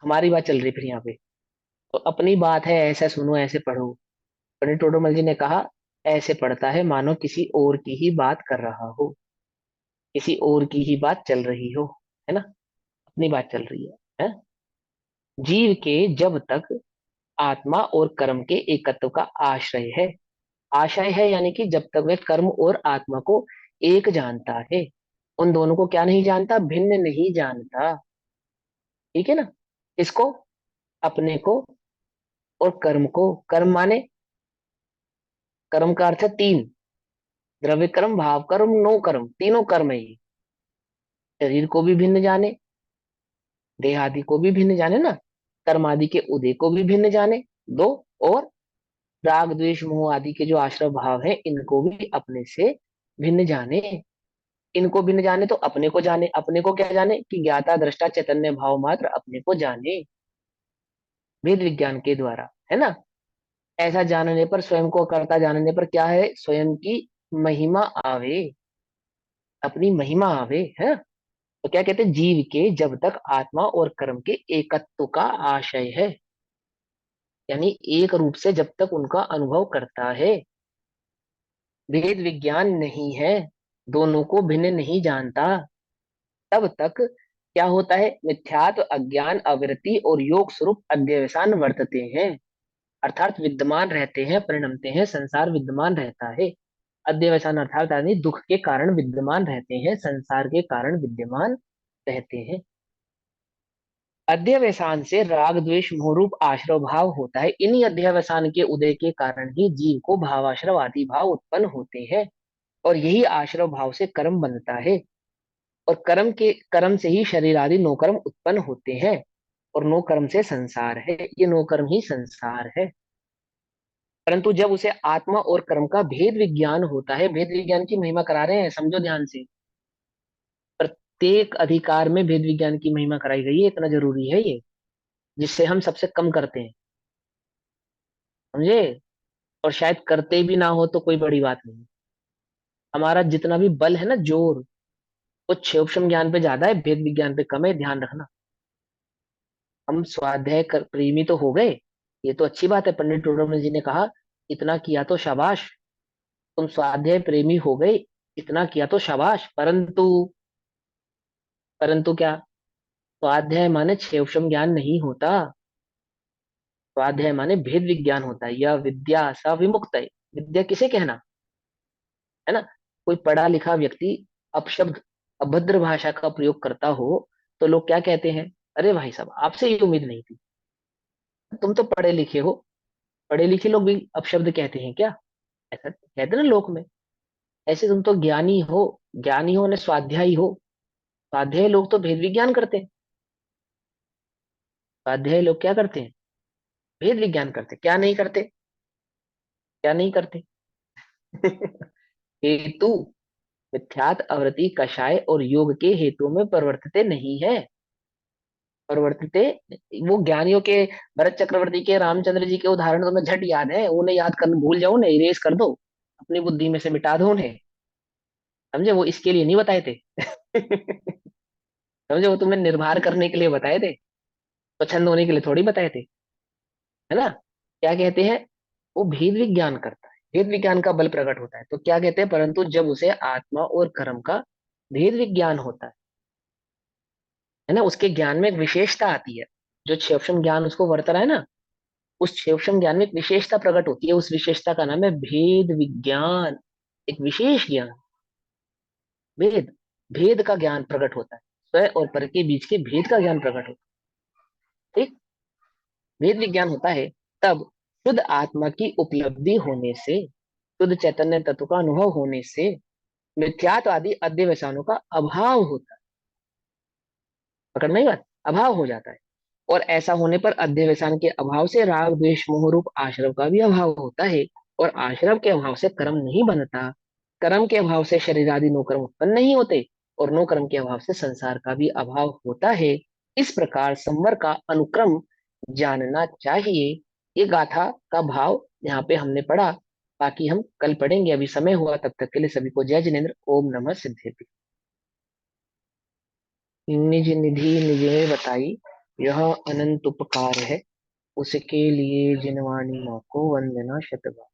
हमारी बात चल रही है फिर यहाँ पे। तो अपनी बात है, ऐसा सुनो ऐसे पढ़ो। पंडित टोडरमल जी ने कहा, ऐसे पढ़ता है मानो किसी और की ही बात कर रहा हो, किसी और की ही बात चल रही हो, है ना? अपनी बात चल रही है? जीव के जब तक आत्मा और कर्म के एकत्व का आश्रय है, आशय है यानी कि जब तक वह कर्म और आत्मा को एक जानता है, उन दोनों को क्या नहीं जानता? भिन्न नहीं जानता। ठीक है ना? इसको, अपने को और कर्म को। कर्म माने, कर्म का अर्थ है तीन: द्रव्य कर्म, भाव कर्म, नो कर्म। तीनों कर्म है ये। शरीर को भी भिन्न जाने, देह आदि को भी भिन्न जाने ना, कर्म आदि के उदय को भी भिन्न जाने, दो। और राग द्वेष मोह आदि के जो आश्रय भाव है इनको भी अपने से भिन्न जाने। इनको भिन्न जाने तो अपने को जाने। अपने को क्या जाने? कि ज्ञाता दृष्टा चैतन्य भाव मात्र अपने को जाने, वेद विज्ञान के द्वारा, है ना? ऐसा जानने पर, स्वयं को कर्ता जानने पर क्या है? स्वयं की महिमा आवे, अपनी महिमा आवे, है। तो क्या कहते हैं? जीव के जब तक आत्मा और कर्म के एकत्व का आशय है, यानी एक रूप से जब तक उनका अनुभव करता है, भेद विज्ञान नहीं है, दोनों को भिन्न नहीं जानता, तब तक क्या होता है? मिथ्यात्व, अज्ञान, अविरति और योग स्वरूप अध्यवसान वर्तते हैं। अर्थात विद्यमान रहते हैं, परिणमते हैं, संसार विद्यमान रहता है। अध्यवसान अर्थात यानी दुख के कारण विद्यमान रहते हैं, संसार के कारण विद्यमान रहते हैं। अध्यवसान से राग द्वेष मोहरूप आश्रव भाव होता है। इन्हीं अध्यवसान के उदय के कारण ही जीव को भावाश्रव आदि भाव उत्पन्न होते हैं, और यही आश्रव भाव से कर्म बनता है, और कर्म से ही शरीर आदि नो कर्म उत्पन्न होते हैं, और नो कर्म से संसार है। ये नो कर्म ही संसार है। परंतु जब उसे आत्मा और कर्म का भेद विज्ञान होता है, भेद विज्ञान की महिमा करा रहे हैं, समझो ध्यान से। प्रत्येक अधिकार में भेद विज्ञान की महिमा कराई गई है, इतना जरूरी है ये, जिससे हम सबसे कम करते हैं, समझे? और शायद करते भी ना हो तो कोई बड़ी बात नहीं। हमारा जितना भी बल है ना, जोर, वो क्षेपक्षम ज्ञान पे ज्यादा है, भेद विज्ञान पे कम है, ध्यान रखना। हम स्वाध्याय कर प्रेमी तो हो गए, ये तो अच्छी बात है। पंडित टोडरमल जी ने कहा, इतना किया तो शाबाश, तुम स्वाध्याय प्रेमी हो गए, इतना किया तो शाबाश। परंतु, परंतु क्या? स्वाध्याय माने क्षेपक्षम ज्ञान नहीं होता। स्वाध्याय माने भेद विज्ञान होता है। यह विद्या स विमुक्त है। विद्या किसे कहना, है ना? कोई पढ़ा लिखा व्यक्ति अपशब्द, अभद्र भाषा का प्रयोग करता हो, तो लोग क्या कहते हैं? अरे भाई साहब, आपसे ये उम्मीद नहीं थी, तुम तो पढ़े लिखे हो। पढ़े लिखे लोग भी अपशब्द कहते हैं क्या? ऐसा कहते हैं ना लोक में। ऐसे तुम तो ज्ञानी हो, ज्ञानी हो ने स्वाध्यायी हो। स्वाध्याय लोग तो भेद विज्ञान करते हैं। स्वाध्याय लोग क्या करते हैं? भेद विज्ञान करते। क्या नहीं करते? क्या नहीं करते? हेतु, मिथ्यात, अवृत्ति, कषाय और योग के हेतु में परिवर्तित नहीं है। परिवर्तित, वो ज्ञानियों के, भरत चक्रवर्ती के, रामचंद्र जी के उदाहरण तुम्हें झट याद है, उन्हें याद कर, भूल जाओ, उन्हें इरेज कर दो, अपनी बुद्धि में से मिटा दो उन्हें। समझे? वो इसके लिए नहीं बताए थे। समझे? वो तुम्हें निर्भर करने के लिए बताए थे, स्वच्छंद होने के लिए थोड़ी बताए थे, है ना? क्या कहते हैं? वो भेद विज्ञान करता है, भेद विज्ञान का बल प्रकट होता है। तो क्या कहते हैं? परंतु जब उसे आत्मा और कर्म का भेद विज्ञान होता है ना, उसके ज्ञान में एक विशेषता आती है। जो क्षेपक्षम ज्ञान उसको वर्त रहा है ना, उस क्षेपक्षम ज्ञान में एक विशेषता प्रकट होती है। उस विशेषता का नाम है भेद विज्ञान। एक विशेष ज्ञान, भेद, भेद का ज्ञान प्रकट होता है। स्व और पर के बीच के भेद का ज्ञान प्रकट होता है। ठीक, भेद विज्ञान होता है तब शुद्ध आत्मा की उपलब्धि होने से, शुद्ध चैतन्य तत्व का अनुभव होने से मिथ्यात्व आदि अध्यवसानों का अभाव होता है। पकड़ में आई बात? अभाव हो जाता है। और ऐसा होने पर अध्यवसान के अभाव से राग द्वेष मोह रूप आश्रव का भी अभाव होता है, और आश्रव के अभाव से कर्म नहीं बनता। कर्म के अभाव से शरीर आदि नो कर्म उत्पन्न नहीं होते, और नो कर्म के अभाव से संसार का भी अभाव होता है। इस प्रकार संवर का अनुक्रम जानना चाहिए। ये गाथा का भाव यहाँ पे हमने पढ़ा, बाकी हम कल पढ़ेंगे, अभी समय हुआ, तब तक के लिए सभी को जय जिनेन्द्र। ओम नमः सिद्धेभ्य। निज निधि निज में बताई, यह अनंत उपकार है, उसके लिए जिनवाणी माँ को वंदना शतबार।